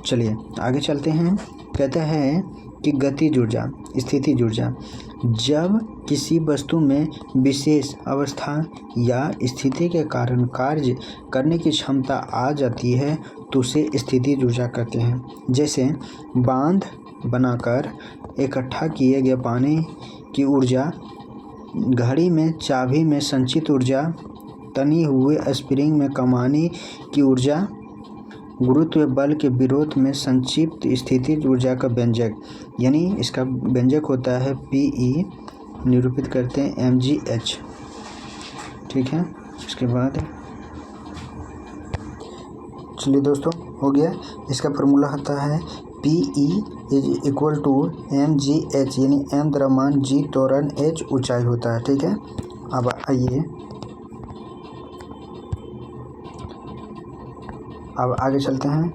S1: चलिए आगे चलते हैं। कहता है कि गतिज ऊर्जा, स्थितिज ऊर्जा, जब किसी वस्तु में विशेष अवस्था या स्थिति के कारण कार्य करने की क्षमता आ जाती है तो उसे स्थितिज ऊर्जा कहते हैं। जैसे बांध बनाकर इकट्ठा किए गए पानी की ऊर्जा घड़ी में चाबी में संचित ऊर्जा, तनी हुए स्प्रिंग में कमानी की ऊर्जा, गुरुत्व बल के विरोध में संक्षिप्त स्थितिज ऊर्जा का व्यंजक, यानी इसका व्यंजक होता है Pe, निरूपित करते हैं mgh। ठीक है, इसके बाद चलिए दोस्तों हो गया। इसका फार्मूला होता है Pe is equal to mgh, यानी m द्रव्यमान, g त्वरण, h ऊंचाई होता है। ठीक है, अब आइए अब आगे चलते हैं।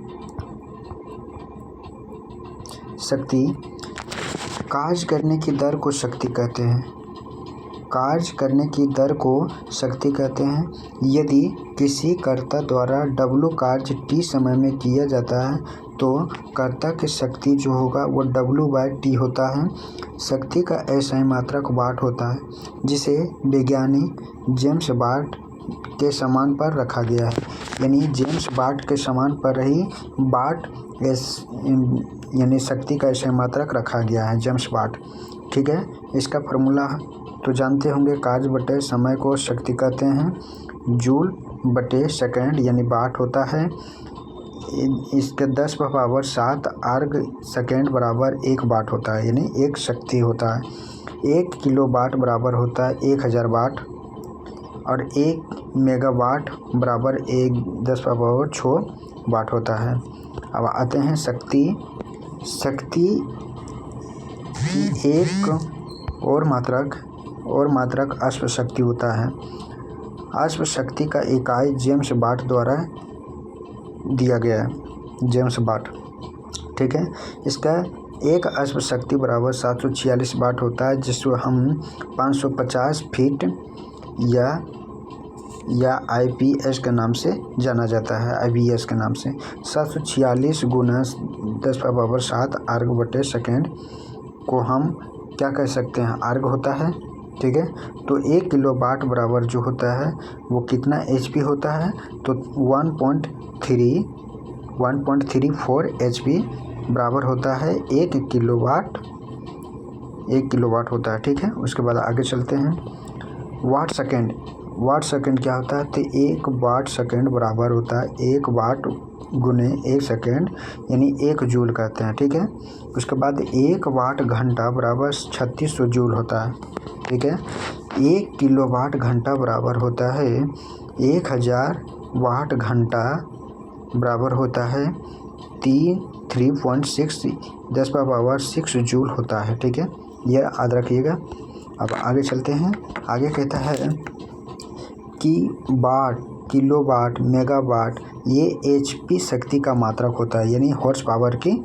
S1: शक्ति, कार्य करने की दर को शक्ति कहते हैं। कार्य करने की दर को शक्ति कहते हैं। यदि किसी कर्ता द्वारा W कार्य t समय में किया जाता है तो कर्ता की शक्ति जो होगा वो W/t होता है। शक्ति का ऐसा ही मात्रक वाट होता है, जिसे वैज्ञानिक जेम्स वाट के समान पर रखा गया है, यानी जेम्स वाट के समान पर ही वाट यानी शक्ति का ऐसा मात्रक रखा गया है, जेम्स वाट। ठीक है, इसका फार्मूला तो जानते होंगे, कार्य बटे समय को शक्ति कहते हैं। जूल बटे सेकेंड यानी वाट होता है। इसके 10⁻7 अर्ग सेकेंड बराबर 1 वाट होता है, यानी 1 शक्ति होता है। 1 किलो वाट बराबर होता है 1000 वाट, और 1 मेगावाट बराबर 10⁻6 वाट होता है। अब आते हैं शक्ति। शक्ति की एक और मात्रक अश्व शक्ति होता है। अश्व शक्ति का इकाई जेम्स वाट द्वारा दिया गया है, जेम्स वाट। ठीक है, इसका एक अश्व शक्ति बराबर 746 वाट होता है, जिसको हम 550 फीट या IPS के नाम से जाना जाता है, IBS के नाम से। 746 गुना 10⁻7 अर्ग बटे सेकेंड को हम क्या कह सकते हैं, अर्ग होता है। ठीक है, तो 1 किलो वाट बराबर जो होता है वो कितना HP होता है, तो 1.34 HP बराबर होता है 1 किलोवाट। 1 किलोवाट होता है। ठीक है, उसके बाद आगे चलते हैं। वाट सेकेंड। वाट सेकेंड क्या होता है, तो 1 वाट सेकेंड बराबर होता है 1 वाट गुने 1 सेकेंड, यानी 1 जूल कहते हैं। ठीक है, उसके बाद 1 वाट घंटा बराबर 3600 जूल होता है। ठीक है, 1 किलो वाट घंटा बराबर होता है 1000 वाट घंटा बराबर होता है 3.6 10⁻6 जूल होता है। ठीक है, यह याद रखिएगा। अब आगे चलते हैं। आगे कहता है कि वाट, किलोवाट, मेगावाट ये HP शक्ति का मात्रक होता है, यानी हॉर्स पावर की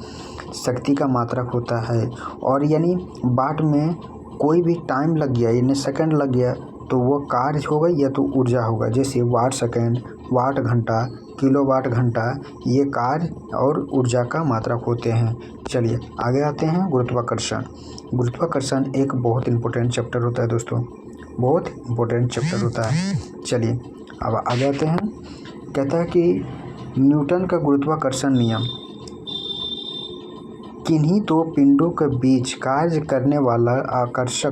S1: शक्ति का मात्रक होता है। और यानी वाट में कोई भी टाइम लग गया, यानी सेकंड लग गया, तो वो कार्य होगा या तो ऊर्जा होगा। जैसे वाट सेकंड, वाट घंटा, किलोवाट घंटा, ये कार्य और ऊर्जा का मात्रक होते हैं। चलिए आगे आते हैं। गुरुत्वाकर्षण। गुरुत्वाकर्षण एक बहुत इंपॉर्टेंट चैप्टर होता है दोस्तों, बहुत इंपॉर्टेंट चैप्टर होता है। चलिए अब आगे आते हैं। कहता है कि न्यूटन का गुरुत्वाकर्षण नियम, किन्हीं दो पिंडों के बीच कार्य करने वाला आकर्षण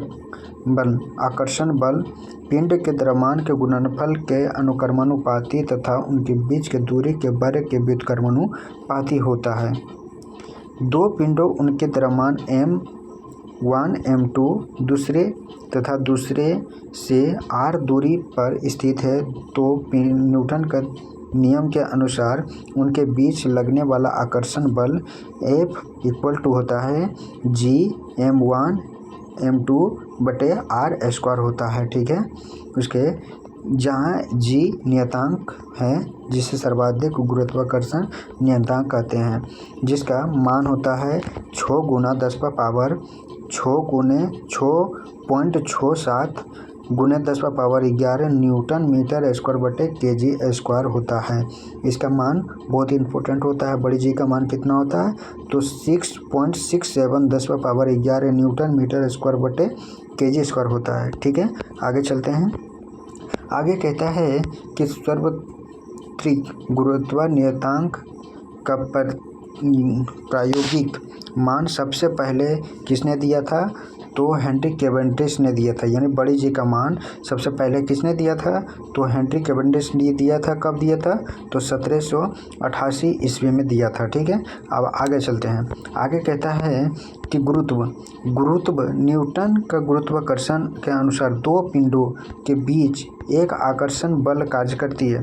S1: बल पिंड के द्रव्यमान के गुणनफल के अनुक्रमानुपाती तथा उनके बीच के दूरी के वर्ग के व्युत्क्रमानुपाती होता है। दो पिंडों उनके द्रव्यमान m1 m2 दूसरे से r दूरी पर स्थित है, तो न्यूटन का नियम के अनुसार उनके बीच लगने वाला आकर्षण बल F इक्वल टू होता है G m1 m2 बटे r स्क्वायर होता है। ठीक है, उसके जहाँ G नियतांक है, जिसे सर्वाधिक गुरुत्वाकर्षण नियतांक कहते हैं, जिसका मान होता है 6 गुना 10⁻6 गुने 6.67 गुने 10⁻11 न्यूटन मीटर स्क्वायर बटे kg स्क्वायर होता है। इसका मान बहुत इंपॉर्टेंट होता है। बड़ी जी का मान कितना होता है, तो 6.67 10⁻11 न्यूटन मीटर स्क्वायर बटे kg स्क्वायर होता है। ठीक है, आगे चलते हैं। आगे कहता है कि सार्वत्रिक गुरुत्व नियतांक का प्रायोगिक मान सबसे पहले किसने दिया था, तो हेनरी कैवेंडिश ने दिया था। यानी बड़ी जी का मान सबसे पहले किसने दिया था? तो हेनरी कैवेंडिश ने दिया था। कब दिया था? तो 1788 ईस्वी में दिया था। ठीक है, अब आगे चलते हैं। आगे कहता है कि गुरुत्व न्यूटन का गुरुत्वाकर्षण के अनुसार दो पिंडों के बीच एक आकर्षण बल कार्य करती है।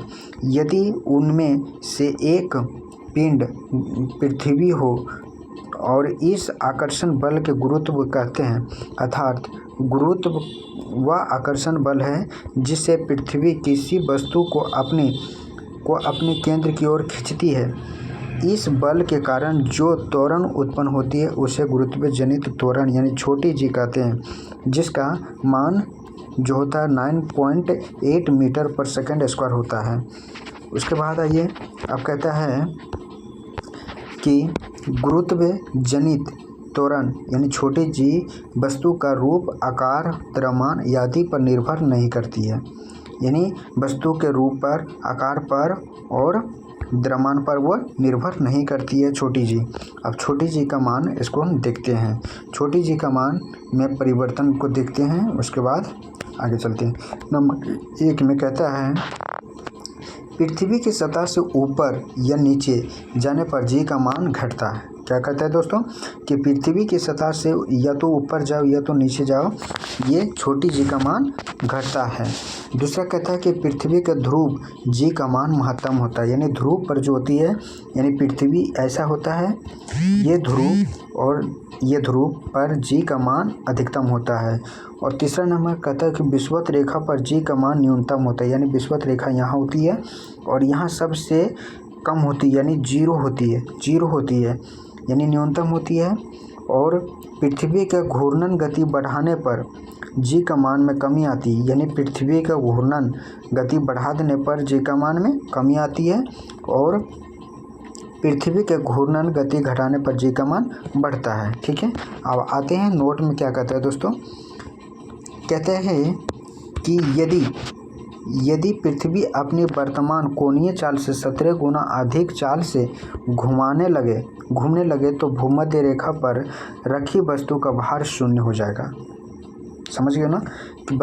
S1: यदि उनमें से एक पिंड पृथ्वी हो और इस आकर्षण बल के गुरुत्व कहते हैं, अर्थात गुरुत्व वह आकर्षण बल है जिससे पृथ्वी किसी वस्तु को अपने केंद्र की ओर खींचती है। इस बल के कारण जो त्वरण उत्पन्न होती है उसे गुरुत्व जनित त्वरण यानी छोटी जी कहते हैं, जिसका मान जो होता है 9.8 मीटर पर सेकंड स्क्वायर होता है। उसके बाद आइए, अब कहता है कि गुरुत्व जनित त्वरण यानी छोटी जी वस्तु का रूप, आकार, द्रव्यमान आदि पर निर्भर नहीं करती है। यानी वस्तु के रूप पर, आकार पर और द्रव्यमान पर वह निर्भर नहीं करती है छोटी जी। अब छोटी जी का मान इसको हम देखते हैं। छोटी जी का मान में परिवर्तन को देखते हैं, उसके बाद आगे चलते हैं। नंबर 1 में कहता है पृथ्वी की सतह से ऊपर या नीचे जाने पर जी का मान घटता है। क्या कहता है दोस्तों कि पृथ्वी की सतह से या तो ऊपर जाओ या तो नीचे जाओ, ये छोटी जी का मान घटता है। दूसरा कहता है कि पृथ्वी के ध्रुव जी का मान महत्तम होता है। यानी ध्रुव पर जो होती है, यानी पृथ्वी ऐसा होता है, ये ध्रुव और ये ध्रुव पर जी का मान अधिकतम होता है। और तीसरा नंबर कहता है कि विषुवत रेखा पर जी का मान न्यूनतम होता है। यानी विषुवत रेखा यहाँ होती है और यहाँ सबसे कम होती है, यानी जीरो होती है यानी न्यूनतम होती है। और पृथ्वी के घूर्णन गति बढ़ाने पर जी का मान में कमी आती है। यानी पृथ्वी का घूर्णन गति बढ़ा देने पर जी का मान में कमी आती है और पृथ्वी के घूर्णन गति घटाने पर जी का मान बढ़ता है। ठीक है, अब आते हैं नोट में क्या कहता है दोस्तों। कहते हैं कि यदि पृथ्वी अपनी वर्तमान कोणीय चाल से 17 गुना अधिक चाल से घूमने लगे तो भूमध्य रेखा पर रखी वस्तु का भार शून्य हो जाएगा। समझ गए ना कि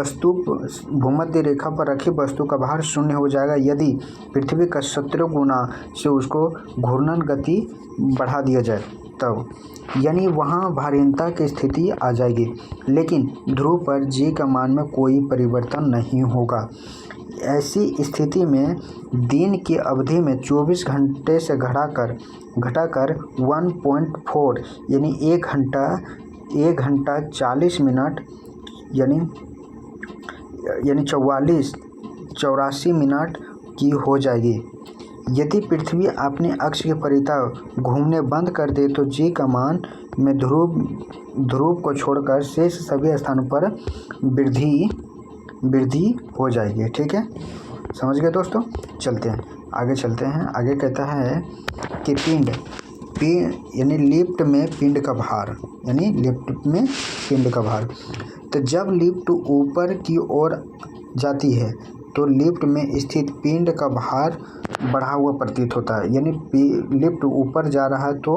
S1: भूमध्य रेखा पर रखी वस्तु का भार शून्य हो जाएगा यदि पृथ्वी का 17 गुना से उसको घूर्णन गति बढ़ा दिया जाए तब, यानी वहाँ भारीनता की स्थिति आ जाएगी। लेकिन ध्रुव पर जी का मान में कोई परिवर्तन नहीं होगा। ऐसी स्थिति में दिन की अवधि में 24 घंटे से घटाकर 1.4 यानी 1 घंटा 40 मिनट यानी 84 मिनट की हो जाएगी। यदि पृथ्वी अपने अक्ष के परितः घूमने बंद कर दे तो जी का मान में ध्रुव को छोड़कर शेष सभी स्थानों पर वृद्धि हो जाएगी। ठीक है, समझ गए दोस्तों। आगे चलते हैं। आगे कहता है कि पिंड यानी लिफ्ट में पिंड का भार, तो जब लिफ्ट ऊपर की ओर जाती है तो लिफ्ट में स्थित पिंड का भार बढ़ा हुआ प्रतीत होता है। यानी लिफ्ट ऊपर जा रहा है तो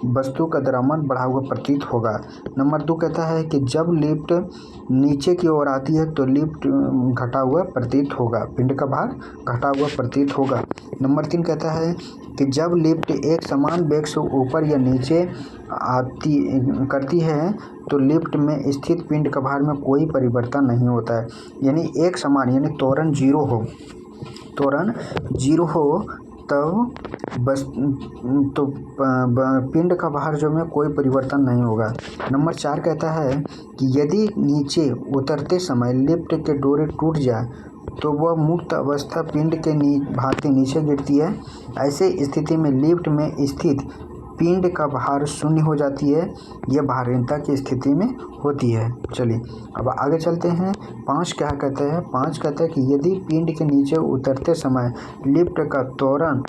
S1: वस्तु का द्रव्यमान बढ़ा हुआ प्रतीत होगा। नंबर 2 कहता है कि जब लिफ्ट नीचे की ओर आती है तो लिफ्ट घटा हुआ प्रतीत होगा, पिंड का भार घटा हुआ प्रतीत होगा। नंबर 3 कहता है कि जब लिफ्ट एक समान वेग से ऊपर या नीचे करती है तो लिफ्ट में स्थित पिंड का भार में कोई परिवर्तन नहीं होता है। यानी एक समान, यानी त्वरण जीरो हो तब बस तो पिंड का भार जो में कोई परिवर्तन नहीं होगा। नंबर 4 कहता है कि यदि नीचे उतरते समय लिफ्ट के डोरी टूट जाए तो वह मुक्त अवस्था पिंड के भांति नीचे गिरती है। ऐसे स्थिति में लिफ्ट में स्थित पिंड का भार शून्य हो जाती है। यह भारीनता की स्थिति में होती है। चलिए अब आगे चलते हैं। 5 क्या कहते हैं? 5 कहते हैं कि यदि पिंड के नीचे उतरते समय लिफ्ट का त्वरण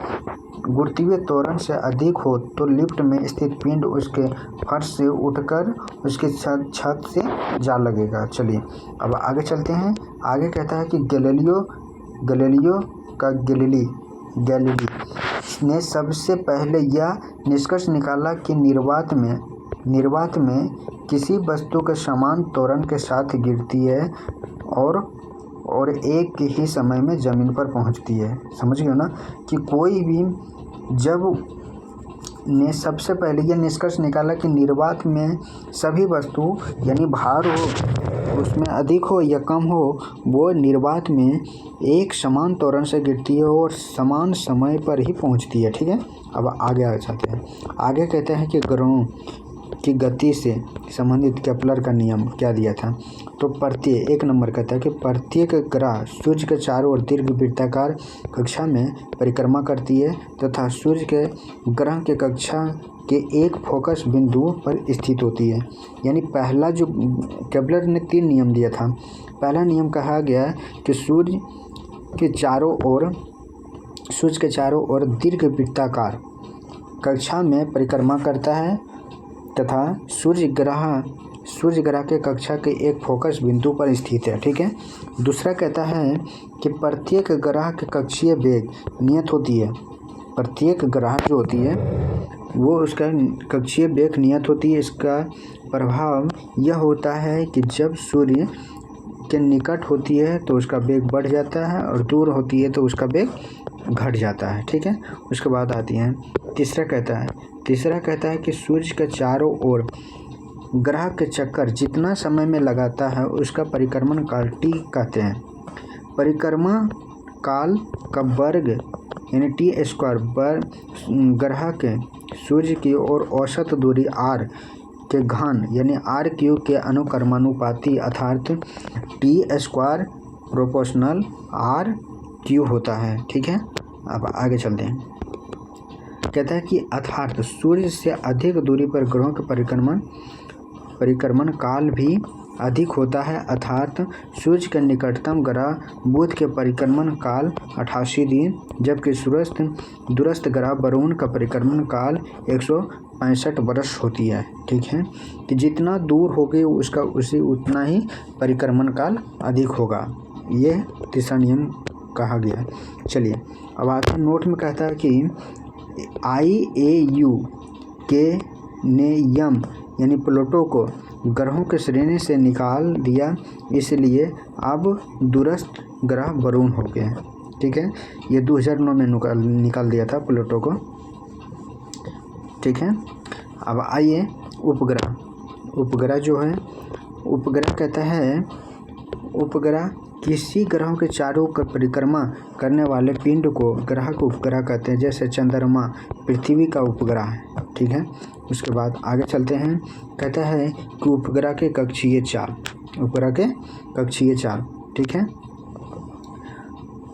S1: गुरुत्वीय त्वरण से अधिक हो तो लिफ्ट में स्थित पिंड उसके फर्श से उठकर उसके छत से जा लगेगा। चलिए अब आगे चलते हैं। आगे कहता है कि गैलीली ने सबसे पहले यह निष्कर्ष निकाला कि निर्वात में निर्वात में किसी वस्तु के समान त्वरण के साथ गिरती है और एक ही समय में ज़मीन पर पहुंचती है। समझ गए ना कि कोई भी जब ने सबसे पहले यह निष्कर्ष निकाला कि निर्वात में सभी वस्तु यानी भार हो उसमें अधिक हो या कम हो, वो निर्वात में एक समान त्वरण से गिरती है और समान समय पर ही पहुंचती है। ठीक है, अब आगे चलते हैं। आगे कहते हैं कि ग्रहों की गति से संबंधित केपलर का नियम क्या दिया था। तो प्रत्येक 1 नंबर कहता है कि प्रत्येक ग्रह सूर्य के चारों ओर दीर्घ वृत्ताकार कक्षा में परिक्रमा करती है तथा सूर्य के ग्रह के कक्षा के एक फोकस बिंदु पर स्थित होती है। यानी पहला जो केपलर ने 3 नियम दिया था। पहला नियम कहा गया कि सूर्य के चारों ओर दीर्घ वृत्ताकार कक्षा में परिक्रमा करता है तथा सूर्य ग्रह के कक्षा के एक फोकस बिंदु पर स्थित है। ठीक है। दूसरा कहता है कि प्रत्येक ग्रह के कक्षीय वेग नियत होती है। प्रत्येक ग्रह जो होती है वो उसका कक्षीय वेग नियत होती है। इसका प्रभाव यह होता है कि जब सूर्य के निकट होती है तो उसका वेग बढ़ जाता है और दूर होती है तो उसका वेग घट जाता है। ठीक है। उसके बाद आती है तीसरा कहता है कि सूर्य के चारों ओर ग्रह के चक्कर जितना समय में लगाता है उसका परिक्रमण काल टी कहते हैं। परिक्रमा काल का वर्ग यानी t² ग्रह के सूर्य की ओर औसत दूरी r के घन यानी r³ के अनुक्रमानुपाती अर्थात t² प्रोपोर्शनल r³ होता है। ठीक है। अब आगे चलते हैं। कहता है कि अर्थात सूर्य से अधिक दूरी पर ग्रहों के परिक्रमण काल भी अधिक होता है। अर्थात सूर्य के निकटतम ग्रह बुध के परिक्रमण काल 88 दिन, जबकि दूरस्थ ग्रह वरुण का परिक्रमण काल 165 वर्ष होती है। ठीक है, कि जितना दूर होगे उसका उतना ही परिक्रमण काल अधिक होगा। ये तीसरा नियम कहा गया है। चलिए अब आते नोट में कहता है कि IAU के नियम यानी प्लूटो को ग्रहों के श्रेणी से निकाल दिया, इसलिए अब दूरस्थ ग्रह वरुण हो गए। ठीक है, ये 2009 में निकाल दिया था प्लूटो को। ठीक है। अब आइए उपग्रह जो है, उपग्रह कहता है उपग्रह किसी ग्रहों के चारों ओर परिक्रमा करने वाले पिंड को ग्रह को उपग्रह कहते हैं। जैसे चंद्रमा पृथ्वी का उपग्रह है। ठीक है। उसके बाद आगे चलते हैं। कहता है कि उपग्रह के कक्षीय चाल। ठीक है।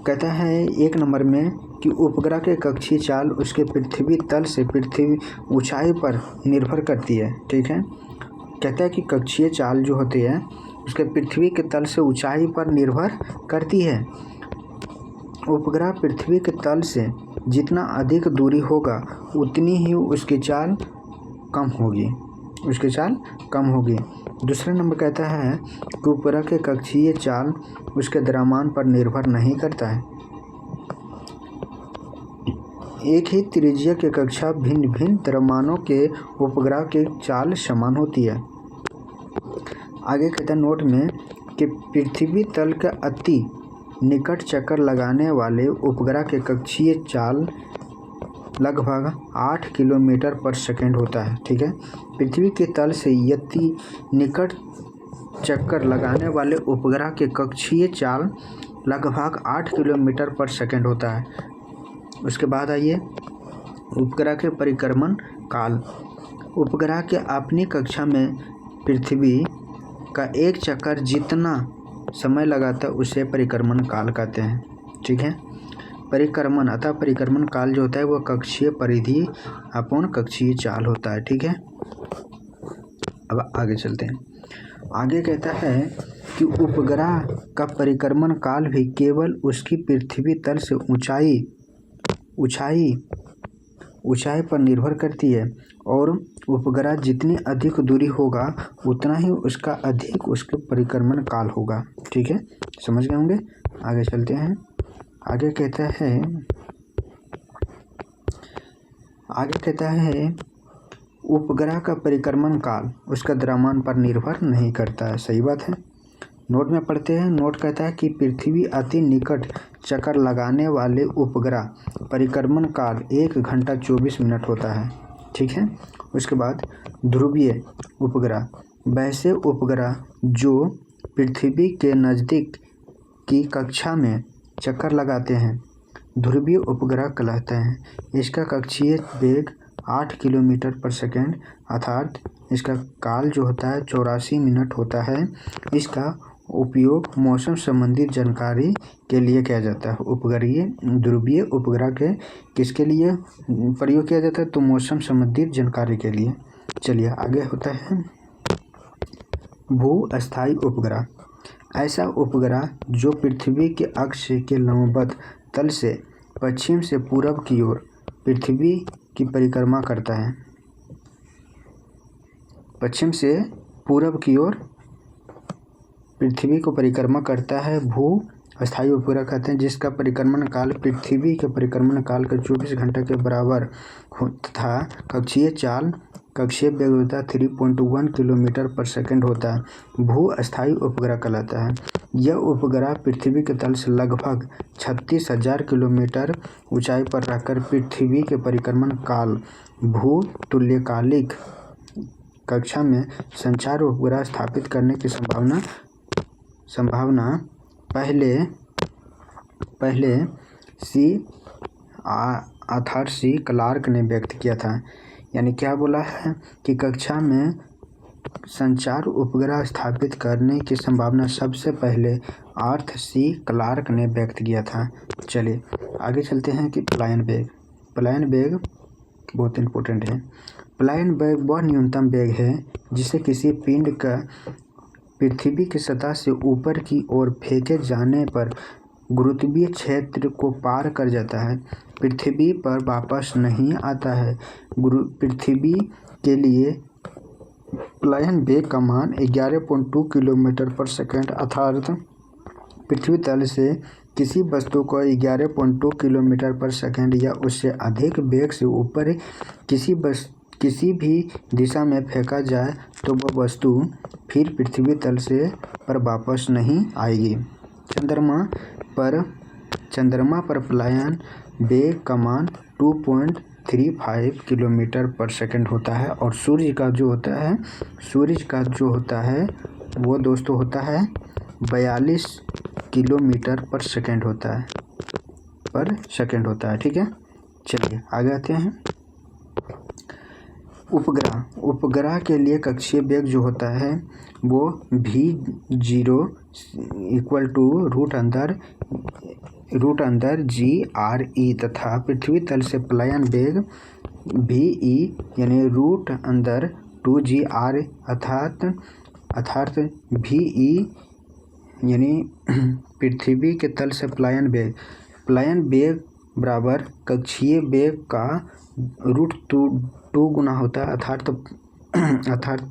S1: कहता है 1 नंबर में कि उपग्रह के कक्षीय चाल उसके पृथ्वी तल से पृथ्वी ऊंचाई पर निर्भर करती है। ठीक है। कहता है कि कक्षीय चाल जो होती है उसके पृथ्वी के तल से ऊंचाई पर निर्भर करती है। उपग्रह पृथ्वी के तल से जितना अधिक दूरी होगा उतनी ही उसकी चाल कम होगी। दूसरा नंबर कहता है कि उपग्रह के कक्षीय चाल उसके द्रव्यमान पर निर्भर नहीं करता है। एक ही त्रिज्या के कक्षा भिन्न द्रव्यमानों के उपग्रह की चाल समान होती है। आगे कहता है नोट में कि पृथ्वी तल के अति निकट चक्कर लगाने वाले उपग्रह के कक्षीय चाल लगभग 8 किलोमीटर पर सेकंड होता है। ठीक है। पृथ्वी के तल से अति निकट चक्कर लगाने वाले उपग्रह के कक्षीय चाल लगभग 8 किलोमीटर पर सेकंड होता है। उसके बाद आइए उपग्रह के परिक्रमण काल। उपग्रह के अपनी कक्षा में पृथ्वी का एक चक्कर जितना समय लगाता है उसे परिक्रमण काल कहते हैं। ठीक है। परिक्रमण काल जो होता है वह कक्षीय परिधि अपॉन कक्षीय चाल होता है। ठीक है। अब आगे चलते हैं। आगे कहता है कि उपग्रह का परिक्रमण काल भी केवल उसकी पृथ्वी तल से ऊंचाई पर निर्भर करती है और उपग्रह जितनी अधिक दूरी होगा उतना ही उसका अधिक उसके परिक्रमण काल होगा। ठीक है, समझ गए होंगे। आगे चलते हैं। आगे कहता है उपग्रह का परिक्रमण काल उसका द्रव्यमान पर निर्भर नहीं करता है। सही बात है। नोट में पढ़ते हैं। नोट कहता है कि पृथ्वी अति निकट चक्कर लगाने वाले उपग्रह परिक्रमण काल 1 घंटा 24 मिनट होता है। ठीक है। उसके बाद ध्रुवीय उपग्रह, वैसे उपग्रह जो पृथ्वी के नज़दीक की कक्षा में चक्कर लगाते हैं ध्रुवीय उपग्रह कहलाते हैं। इसका कक्षीय वेग 8 किलोमीटर पर सेकेंड अर्थात इसका काल जो होता है 84 मिनट होता है। इसका उपयोग मौसम संबंधी जानकारी के लिए किया जाता है। ध्रुवीय उपग्रह के किसके लिए प्रयोग किया जाता है? तो मौसम संबंधी जानकारी के लिए। चलिए आगे होता है भू-अस्थायी उपग्रह, ऐसा उपग्रह जो पृथ्वी के अक्ष के लंबवत तल से पश्चिम से पूरब की ओर पृथ्वी की परिक्रमा करता है। पश्चिम से पूरब की ओर पृथ्वी को परिक्रमा करता है। भू अस्थायी उपग्रह कहते हैं जिसका परिक्रमण काल पृथ्वी के परिक्रमण काल के 24 घंटे के बराबर तथा कक्षीय वेग 3.1 किलोमीटर पर सेकेंड होता है। भू अस्थायी उपग्रह कहलाता है। यह उपग्रह पृथ्वी के तल से लगभग 36,000 किलोमीटर ऊंचाई पर रहकर पृथ्वी के परिक्रमण काल भू तुल्यकालिक कक्षा में संचार उपग्रह स्थापित करने की संभावना पहले आर्थर सी क्लार्क ने व्यक्त किया था। यानी क्या बोला है कि कक्षा में संचार उपग्रह स्थापित करने की संभावना सबसे पहले आर्थर सी क्लार्क ने व्यक्त किया था। चलिए आगे चलते हैं कि पलायन वेग बहुत इम्पोर्टेंट है। पलायन वेग वह न्यूनतम वेग है जिसे किसी पिंड का पृथ्वी की सतह से ऊपर की ओर फेंके जाने पर गुरुत्वीय क्षेत्र को पार कर जाता है, पृथ्वी पर वापस नहीं आता है। पृथ्वी के लिए पलायन वेग का मान 11.2 किलोमीटर पर सेकेंड अर्थात पृथ्वी तल से किसी वस्तु को 11.2 किलोमीटर पर सेकेंड या उससे अधिक वेग से ऊपर किसी भी दिशा में फेंका जाए तो वह वस्तु फिर पृथ्वी तल से पर वापस नहीं आएगी। चंद्रमा पर पलायन वेग का मान 2.35 किलोमीटर पर सेकेंड होता है और सूर्य का जो होता है वो दोस्तों होता है 42 किलोमीटर पर सेकेंड होता है। ठीक है। चलिए आगे आते हैं। उपग्रह के लिए कक्षीय वेग जो होता है वो v0 √g(r)e तथा पृथ्वी तल से पलायन वेग ve यानी √2gr अर्थात ve यानी पृथ्वी के तल से पलायन वेग बराबर कक्षीय वेग का √2 गुना होता है अर्थात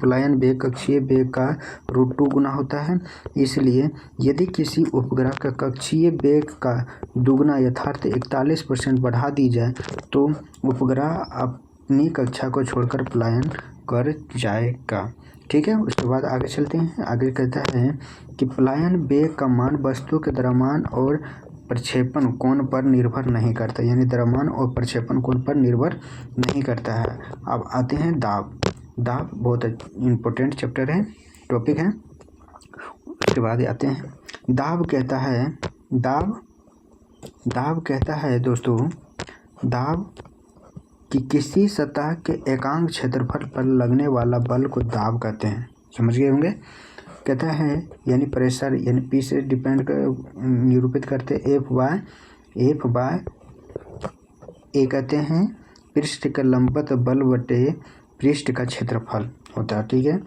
S1: पलायन वेग कक्षीय वेग का √2 गुना होता है। इसलिए यदि किसी उपग्रह का कक्षीय वेग का दुगुना अर्थात 41% बढ़ा दी जाए तो उपग्रह अपनी कक्षा को छोड़कर पलायन कर जाएगा। ठीक है। उसके बाद आगे चलते हैं। आगे कहता है कि पलायन वेग का मान वस्तु के द्रव्यमान और प्रक्षेपण कोण पर निर्भर नहीं करता, यानी द्रव्यमान और प्रक्षेपण कोण पर निर्भर नहीं करता है। अब आते हैं दाब बहुत इम्पोर्टेंट चैप्टर है, टॉपिक है। उसके बाद आते हैं दाब कहता है दोस्तों, दाब कि किसी सतह के एकांक क्षेत्रफल पर लगने वाला बल को दाब कहते हैं। समझ गए होंगे। कहता है यानी प्रेशर यानी पी से डिपेंड निरूपित करते एफ बाय ए कहते हैं पृष्ठ का लंबवत बल बटे पृष्ठ का क्षेत्रफल होता है। ठीक है।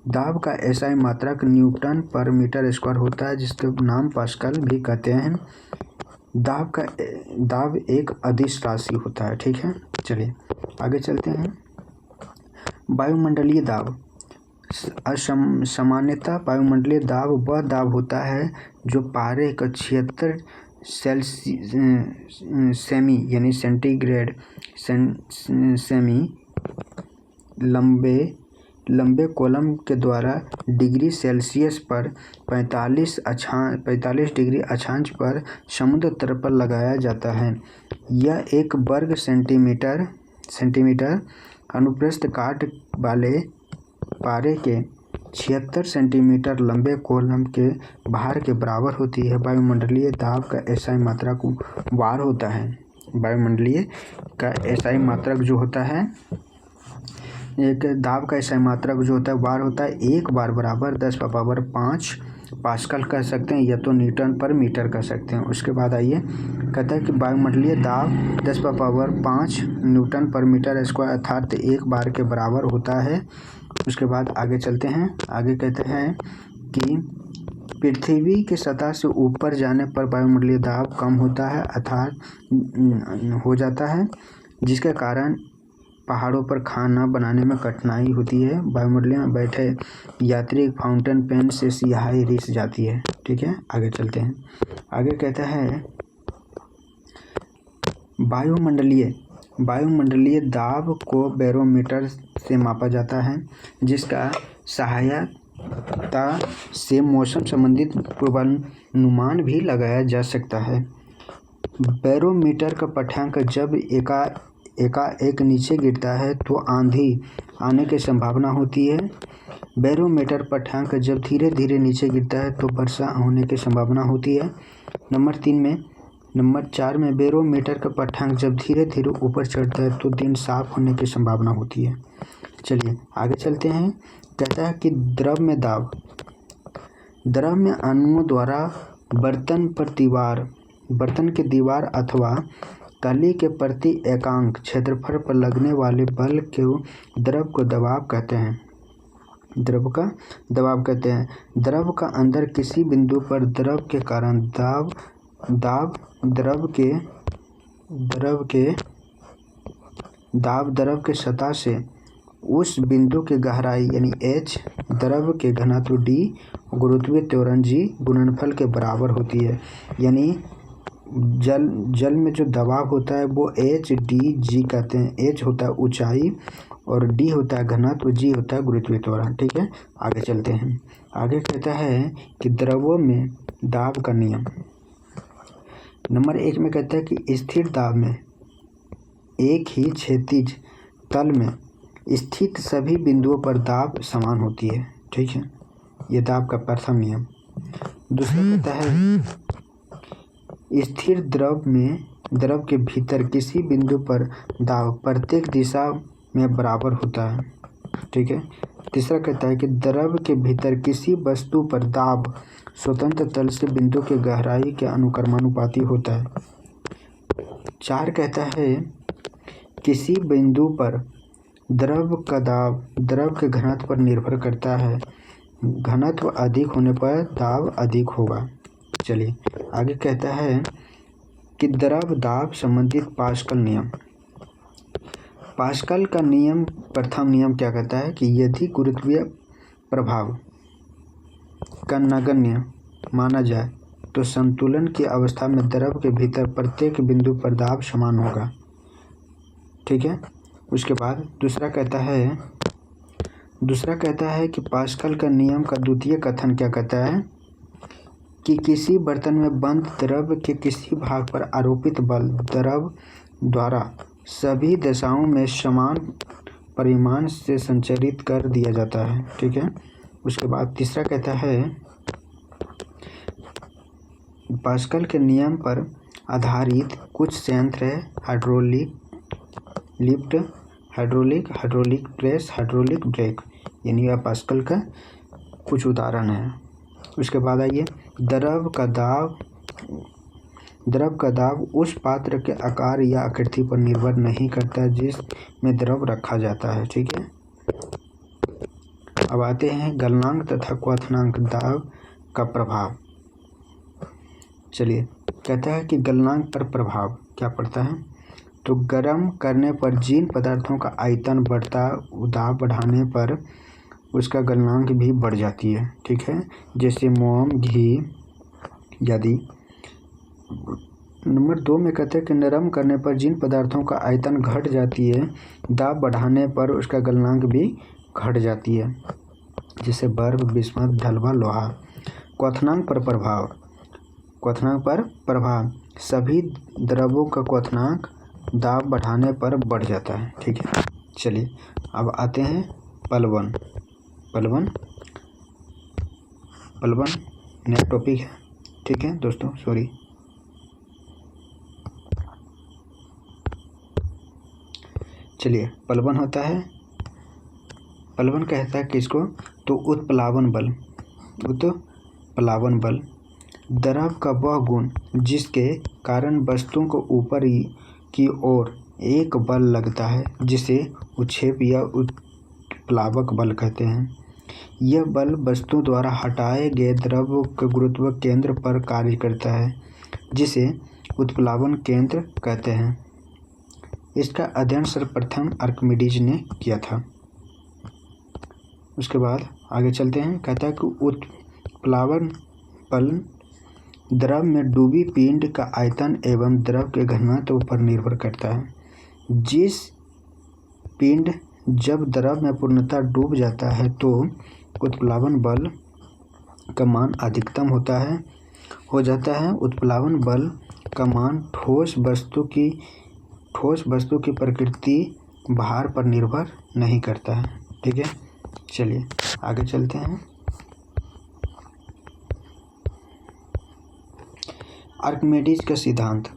S1: दाब का एसआई मात्रक न्यूटन पर मीटर स्क्वायर होता है जिसके नाम पास्कल भी कहते हैं। दाब एक अदिश राशि होता है। ठीक है। चलिए आगे चलते हैं। वायुमंडलीय दाब सामान्यतः वायुमंडलीय दाब वह दाब होता है जो पारे का 76 सेमी यानी सेंटीग्रेड सेमी लंबे कॉलम के द्वारा डिग्री सेल्सियस पर 45 डिग्री अक्षांश पर समुद्र तल पर लगाया जाता है। यह एक वर्ग सेंटीमीटर अनुप्रस्थ काट वाले पारे के 76 सेंटीमीटर लंबे कॉलम के भार के बराबर होती है। वायुमंडलीय दाब का एसआई मात्रक वार होता है। वायुमंडलीय का एसआई मात्रक जो होता है, एक दाब का एसआई मात्रक जो होता है वार होता है। एक बार बराबर 10⁵ पास्कल कह सकते हैं या तो न्यूटन पर मीटर कह सकते हैं। उसके बाद आइए कहता है कि वायुमंडलीय दाब 10⁵ न्यूटन पर मीटर स्क्वायर अर्थात एक बार के बराबर होता है। उसके बाद आगे चलते हैं। आगे कहते हैं कि पृथ्वी की सतह से ऊपर जाने पर वायुमंडलीय दाब कम होता है अर्थात हो जाता है, जिसके कारण पहाड़ों पर खाना बनाने में कठिनाई होती है। वायुमंडल में बैठे यात्री फाउंटेन पेन से स्याही रिस जाती है। ठीक है, आगे चलते हैं। आगे कहता है वायुमंडलीय दाब को बैरोमीटर से मापा जाता है, जिसका सहायता से मौसम संबंधित पूर्वानुमान भी लगाया जा सकता है। बैरोमीटर का पाठ्यांक जब एकाएक नीचे गिरता है तो आंधी आने की संभावना होती है। बैरोमीटर पाठ्यांक जब धीरे धीरे नीचे गिरता है तो वर्षा होने की संभावना होती है। नंबर 4 में बैरोमीटर का पाठ्यांक जब धीरे धीरे ऊपर चढ़ता है तो दिन साफ होने की संभावना होती है। चलिए आगे चलते हैं। कहता है कि द्रव में अणुओं द्वारा बर्तन की दीवार अथवा तली के प्रति एकांक क्षेत्रफल पर लगने वाले बल को द्रव का दबाव कहते हैं। द्रव का अंदर किसी बिंदु पर द्रव के कारण द्रव के सतह से उस बिंदु की गहराई यानी h, द्रव के घनत्व d, गुरुत्वीय त्वरण g गुणनफल के बराबर होती है। यानी जल में जो दबाव होता है वो h d g कहते हैं। h होता है ऊंचाई और d होता है घनत्व, g होता है गुरुत्वीय त्वरण। ठीक है, आगे चलते हैं। आगे कहता है कि द्रवों में दाब का नियम। नंबर 1 में कहता है कि स्थिर दाब में एक ही क्षैतिज तल में स्थित सभी बिंदुओं पर दाब समान होती है। ठीक है, ये दाब का प्रथम नियम। दूसरा कहता है स्थिर द्रव के भीतर किसी बिंदु पर दाब प्रत्येक दिशा में बराबर होता है। ठीक है। तीसरा कहता है कि द्रव के भीतर किसी वस्तु पर दाब स्वतंत्र तल से बिंदु की गहराई के अनुक्रमानुपाती होता है। 4 कहता है किसी बिंदु पर द्रव का दाब द्रव के घनत्व पर निर्भर करता है। घनत्व अधिक होने पर दाब अधिक होगा। चलिए आगे कहता है कि द्रव दाब संबंधित पास्कल नियम। पास्कल का नियम प्रथम नियम क्या कहता है कि यदि गुरुत्वीय प्रभाव का नगण्य माना जाए तो संतुलन की अवस्था में द्रव के भीतर प्रत्येक बिंदु पर दाब समान होगा। ठीक है। उसके बाद दूसरा कहता है कि पास्कल का नियम का द्वितीय कथन क्या कहता है कि किसी बर्तन में बंद द्रव के किसी भाग पर आरोपित बल द्रव द्वारा सभी दिशाओं में समान परिमाण से संचारित कर दिया जाता है। ठीक है। उसके बाद तीसरा कहता है पास्कल के नियम पर आधारित कुछ संयंत्र है hydraulic lift, hydraulic press, hydraulic brake, यानी यह पास्कल का कुछ उदाहरण है। उसके बाद आइए द्रव का दाब उस पात्र के आकार या आकृति पर निर्भर नहीं करता जिसमें द्रव रखा जाता है। ठीक है। अब आते हैं गलनांक तथा क्वथनांक दाब का प्रभाव। चलिए कहता है कि गलनांक पर प्रभाव क्या पड़ता है तो गर्म करने पर जिन पदार्थों का आयतन बढ़ता दाब बढ़ाने पर उसका गलनांक भी बढ़ जाती है। ठीक है। जैसे मोम, घी आदि। नंबर 2 में कहते हैं कि नरम करने पर जिन पदार्थों का आयतन घट जाती है, दाब बढ़ाने पर उसका गलनांक भी घट जाती है, जैसे बर्फ, बिस्मथ, ढलवा, लोहा। क्वथनांक पर प्रभाव। क्वथनांक पर प्रभाव, सभी द्रवों का क्वथनांक दाब बढ़ाने पर बढ़ जाता है। ठीक है, चलिए अब आते हैं पलवन। पलवन नया टॉपिक है। ठीक है दोस्तों, सॉरी। चलिए, पलवन होता है, पलवन कहता है किसको, तो उत्प्लावन बल। उत्प्लावन बल द्रव का वह गुण जिसके कारण वस्तुओं को ऊपर की ओर एक बल लगता है, जिसे उच्छेप या उत्प्लावक बल कहते हैं। यह बल वस्तु द्वारा हटाए गए द्रव के गुरुत्व केंद्र पर कार्य करता है, जिसे उत्प्लावन केंद्र कहते हैं। इसका अध्ययन सर्वप्रथम आर्किमिडीज ने किया था। उसके बाद आगे चलते हैं। कहता है कि उत्प्लावन बल द्रव में डूबी पिंड का आयतन एवं द्रव के घनत्व पर निर्भर करता है। जिस पिंड जब द्रव में पूर्णतः डूब जाता है तो उत्प्लावन बल का मान अधिकतम हो जाता है। उत्प्लावन बल का मान ठोस वस्तु की प्रकृति भार पर निर्भर नहीं करता है। ठीक है, चलिए आगे चलते हैं। आर्किमिडीज का सिद्धांत।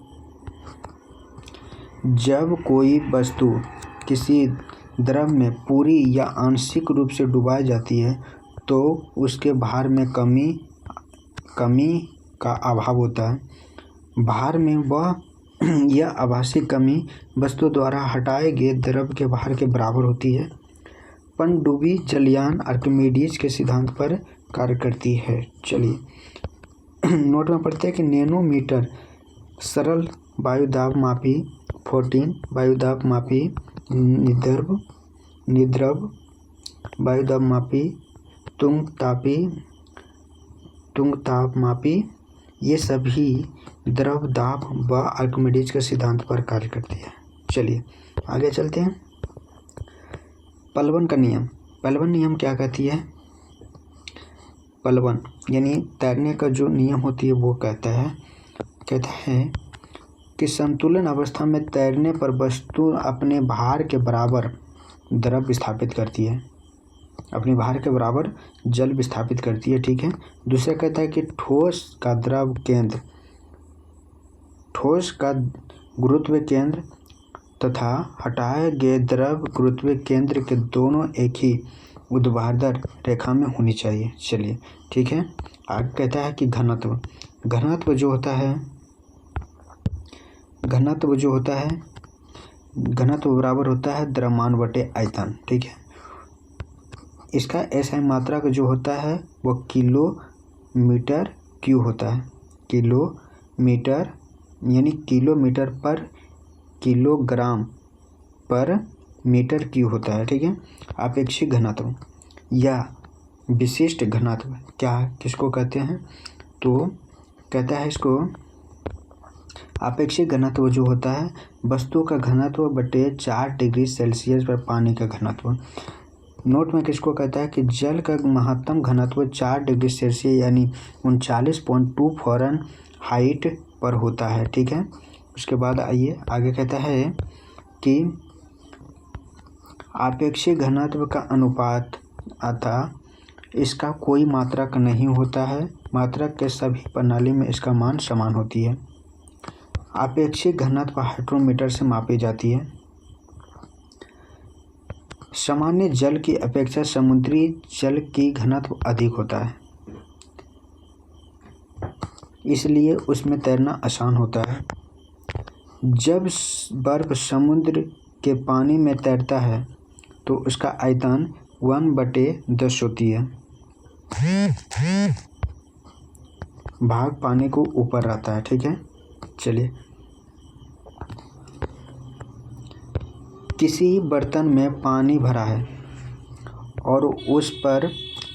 S1: जब कोई वस्तु किसी द्रव में पूरी या आंशिक रूप से डुबाई जाती है तो उसके भार में कमी का अभाव होता है। भार में यह आभासी कमी वस्तु द्वारा हटाए गए द्रव के भार के बराबर होती है। पनडुब्बी जलयान आर्किमिडीज के सिद्धांत पर कार्य करती है। चलिए नोट में पढ़ते हैं कि नैनोमीटर सरल वायुदाब मापी, 14 वायुदाब मापी, निद्रव वायुदाब मापी, तुंगताप मापी, ये सभी द्रव दाब व आर्किमिडीज के सिद्धांत पर कार्य करती है। चलिए आगे चलते हैं। पलवन का नियम। पलवन नियम क्या कहती है? पलवन यानी तैरने का जो नियम होती है वो कहता है कि संतुलन अवस्था में तैरने पर वस्तु अपने भार के बराबर द्रव विस्थापित करती है, अपने भार के बराबर जल विस्थापित करती है। ठीक है। दूसरा कहता है कि ठोस का गुरुत्व केंद्र तथा हटाए गए द्रव गुरुत्व केंद्र के दोनों एक ही ऊर्ध्वाधर रेखा में होनी चाहिए। चलिए ठीक है। आगे कहता है कि घनत्व जो होता है घनत्व बराबर होता है द्रव्यमान बटे आयतन। ठीक है। इसका SI मात्रक जो होता है वो किलोमीटर क्यू होता है। किलोमीटर यानी किलोमीटर पर किलोग्राम पर मीटर क्यू होता है। ठीक है। आपेक्षिक घनत्व या विशिष्ट घनत्व किसको कहते हैं? तो कहता है इसको आपेक्षिक घनत्व जो होता है वस्तु का घनत्व बटे 4 डिग्री सेल्सियस पर पानी का घनत्व। नोट में किसको कहता है कि जल का महत्तम घनत्व 4 डिग्री सेल्सियस यानी 39.2 फ़ारेनहाइट पर होता है। ठीक है। उसके बाद आइए आगे कहता है कि आपेक्षिक घनत्व का अनुपात अतः इसका कोई मात्रक नहीं होता है। मात्रक के सभी प्रणाली में इसका मान समान होती है। आपेक्षिक घनत्व हाइड्रोमीटर से मापी जाती है। सामान्य जल की अपेक्षा समुद्री जल की घनत्व अधिक होता है, इसलिए उसमें तैरना आसान होता है। जब बर्फ समुद्र के पानी में तैरता है तो उसका आयतन 1/10 होती है। भाग पानी को ऊपर रहता है। ठीक है। चलिए, किसी बर्तन में पानी भरा है और उस पर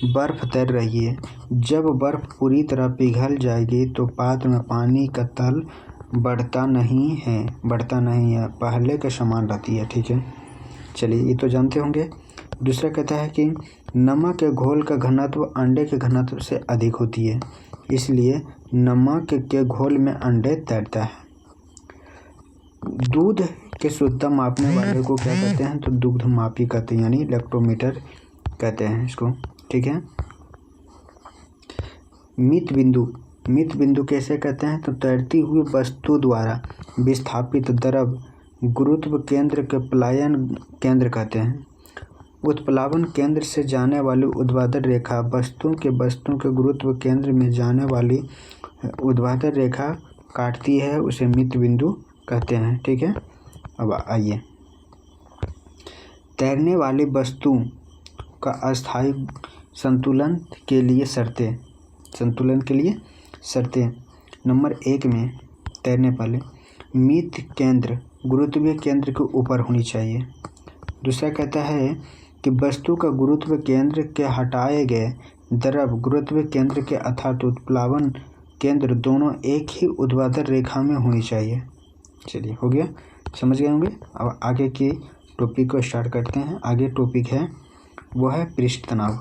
S1: बर्फ तैर रही है। जब बर्फ पूरी तरह पिघल जाएगी तो पात्र में पानी का तल बढ़ता नहीं है, पहले के समान रहती है। ठीक है, चलिए ये तो जानते होंगे। दूसरा कहता है कि नमक के घोल का घनत्व अंडे के घनत्व से अधिक होती है, इसलिए नमक के घोल में अंडे तैरता है। दूध के शुद्धता मापने वाले को क्या कहते हैं? तो दुग्ध मापी कहते हैं, यानी लैक्टोमीटर कहते हैं इसको। ठीक है, मित बिंदु कैसे कहते हैं? तो तैरती हुई वस्तु द्वारा विस्थापित द्रव गुरुत्व केंद्र के पलायन केंद्र कहते हैं। उत्प्लावन केंद्र से जाने वाली ऊर्ध्वाधर रेखा वस्तु के गुरुत्व केंद्र में जाने वाली ऊर्ध्वाधर रेखा काटती है, उसे मित बिंदु कहते हैं। ठीक है, अब आइए, तैरने वाली वस्तु का अस्थायी संतुलन के लिए शर्तें। नंबर 1 में तैरने वाले मित केंद्र गुरुत्वीय केंद्र के ऊपर होनी चाहिए। दूसरा कहता है कि वस्तु का गुरुत्व केंद्र के हटाए गए द्रव गुरुत्व केंद्र के अर्थात उत्प्लावन केंद्र दोनों एक ही ऊर्ध्वाधर रेखा में होनी चाहिए। चलिए, हो गया, समझ गए होंगे। अब आगे की टॉपिक को स्टार्ट करते हैं। आगे टॉपिक है वो है पृष्ठ तनाव।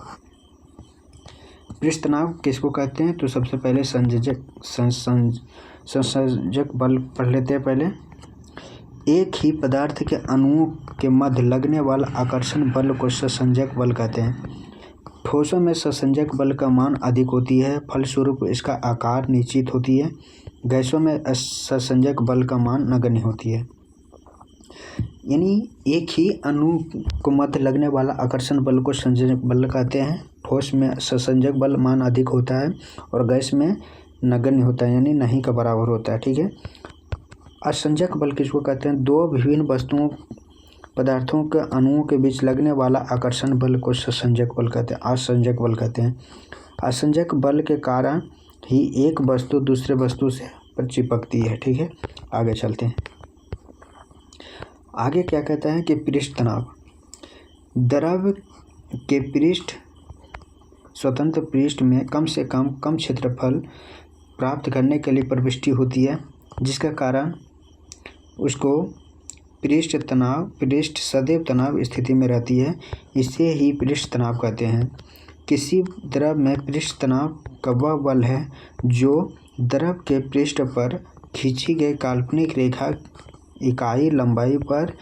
S1: पृष्ठ तनाव किसको कहते हैं? तो सबसे पहले संसर्जक बल पढ़ लेते हैं। पहले, एक ही पदार्थ के अणुओं के मध्य लगने वाला आकर्षण बल को संसर्जक बल कहते हैं। ठोसों में संसर्जक बल का मान अधिक होती है, फलस्वरूप इसका आकार निश्चित होती है। गैसों में संसर्जक बल का मान नगण्य होती है। यानी एक ही अणु को मध्य लगने वाला आकर्षण बल को संसर्जक बल कहते हैं। ठोस में संसर्जक बल मान अधिक होता है और गैस में नगण्य होता है, यानी नहीं का बराबर होता है। ठीक है, असंजक बल किसको कहते हैं? दो विभिन्न पदार्थों के अणुओं के बीच लगने वाला आकर्षण बल को संसर्जक बल कहते हैं, असंजक बल कहते हैं। असंजक बल के कारण ही एक वस्तु दूसरे वस्तु से चिपकती है। ठीक है, आगे चलते हैं। आगे क्या कहता है कि पृष्ठ तनाव, द्रव के पृष्ठ स्वतंत्र पृष्ठ में कम से कम क्षेत्रफल प्राप्त करने के लिए प्रविष्टि होती है, जिसका कारण उसको पृष्ठ सदैव तनाव स्थिति में रहती है, इसे ही पृष्ठ तनाव कहते हैं। किसी द्रव में पृष्ठ तनाव का वह बल है जो द्रव के पृष्ठ पर खींची गई काल्पनिक रेखा इकाई लंबाई पर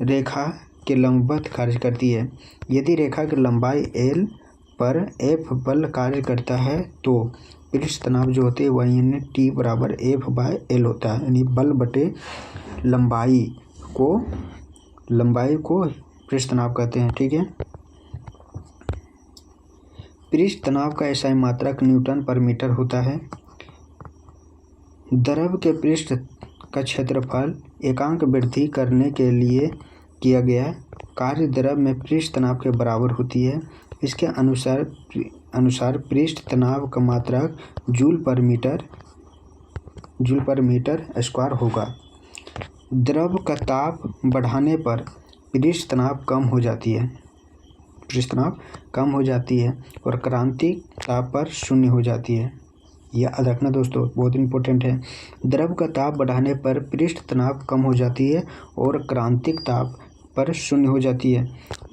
S1: रेखा के लंबवत कार्य करती है। यदि रेखा की लंबाई l पर F बल कार्य करता है तो पृष्ठ तनाव जो होते हैं वह यानी T बराबर F/L होता है, यानी बल बटे लंबाई को पृष्ठ तनाव कहते हैं। ठीक है, पृष्ठ तनाव का SI मात्रक न्यूटन पर मीटर होता है। द्रव के पृष्ठ का क्षेत्रफल एकांक वृद्धि करने के लिए किया गया कार्य द्रव में पृष्ठ तनाव के बराबर होती है। इसके अनुसार पृष्ठ तनाव का मात्रक जूल पर मीटर स्क्वायर होगा। द्रव का ताप बढ़ाने पर पृष्ठ तनाव कम हो जाती है और क्रांतिक ताप पर शून्य हो जाती है। यह याद रखना दोस्तों, बहुत इंपॉर्टेंट है। द्रव का ताप बढ़ाने पर पृष्ठ तनाव कम हो जाती है और क्रांतिक ताप पर शून्य हो जाती है।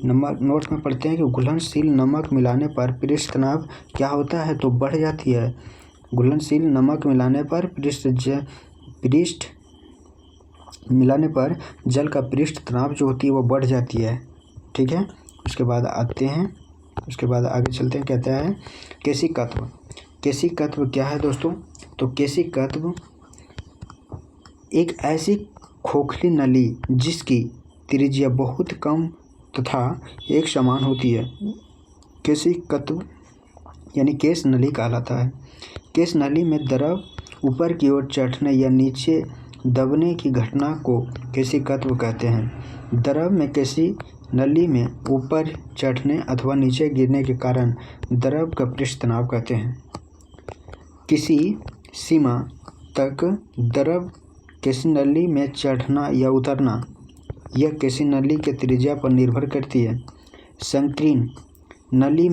S1: नंबर नोट्स में पढ़ते हैं कि घुलनशील नमक मिलाने पर पृष्ठ तनाव क्या होता है? तो बढ़ जाती है। घुलनशील नमक मिलाने पर जल का पृष्ठ तनाव जो होती है वो बढ़ जाती है। ठीक है, उसके बाद आगे चलते हैं। कहता है केशिकत्व। केशिकत्व क्या है दोस्तों? तो केशिकत्व एक ऐसी खोखली नली जिसकी त्रिज्या बहुत कम तथा एक समान होती है, केशिकत्व यानी केश नली कहलाता है। केश नली में द्रव ऊपर की ओर चढ़ने या नीचे दबने की घटना को केशिकत्व कहते हैं। द्रव में केशी नली में ऊपर चढ़ने अथवा नीचे गिरने के कारण द्रव का पृष्ठ तनाव कहते हैं। किसी सीमा तक द्रव केशी नली में चढ़ना या उतरना यह केशी नली के त्रिज्या पर निर्भर करती है। संकीर्ण नली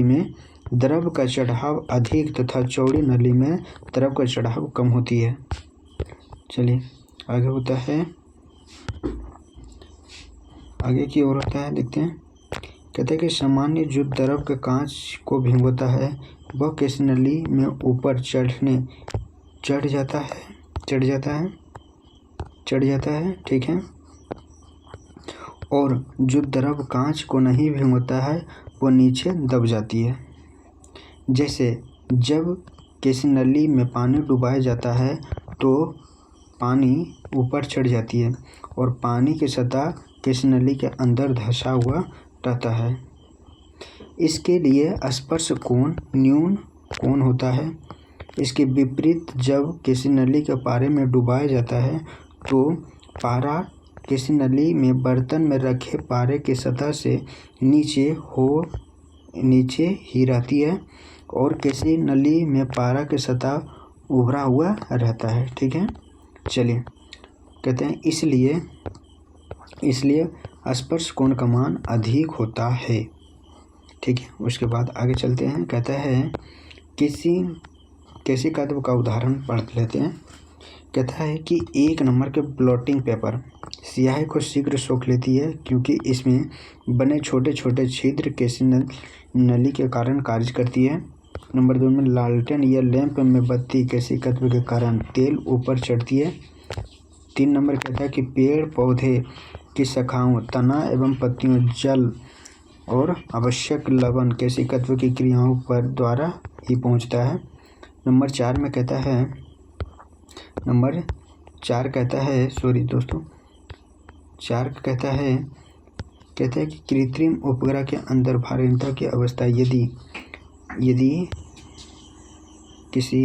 S1: में द्रव का चढ़ाव अधिक तथा चौड़ी नली में द्रव का चढ़ाव कम होती है। चलिए आगे होता है, आगे की ओर होता है, देखते हैं। कहते हैं कि सामान्य जो द्रव के कांच को भिगोता है वह किस नली में ऊपर चढ़ जाता है, ठीक है। और जो द्रव कांच को नहीं भिगोता है वो नीचे दब जाती है। जैसे जब किसी नली में पानी डुबाया जाता है तो पानी ऊपर चढ़ जाती है और पानी की सतह किसी नली के अंदर धंसा हुआ रहता है। इसके लिए स्पर्श कोण न्यून कोण होता है। इसके विपरीत जब किसी नली के पारे में डुबाया जाता है तो पारा किसी नली में बर्तन में रखे पारे की सतह से नीचे ही रहती है और किसी नली में पारा की सतह उभरा हुआ रहता है, ठीक है। चलिए कहते हैं इसलिए स्पर्श कोण का मान अधिक होता है, ठीक है। उसके बाद आगे चलते हैं। कहता है किसी तत्व का उदाहरण पढ़ लेते हैं। कहता है कि 1 नंबर के ब्लॉटिंग पेपर स्याही को शीघ्र सोख लेती है क्योंकि इसमें बने छोटे छोटे छिद्र किसी नली के कारण कार्य करती है। नंबर 2 में लालटेन या लैंप में बत्ती किसी तत्व के कारण तेल ऊपर चढ़ती है। 3 नंबर कहता है कि पेड़ पौधे की शाखाओं, तना एवं पत्तियों जल और आवश्यक लवण किसी तत्व की क्रियाओं पर द्वारा ही पहुंचता है। नंबर 4 में कहता है, कहता है कि कृत्रिम उपग्रह के अंदर भारीणता की अवस्था यदि किसी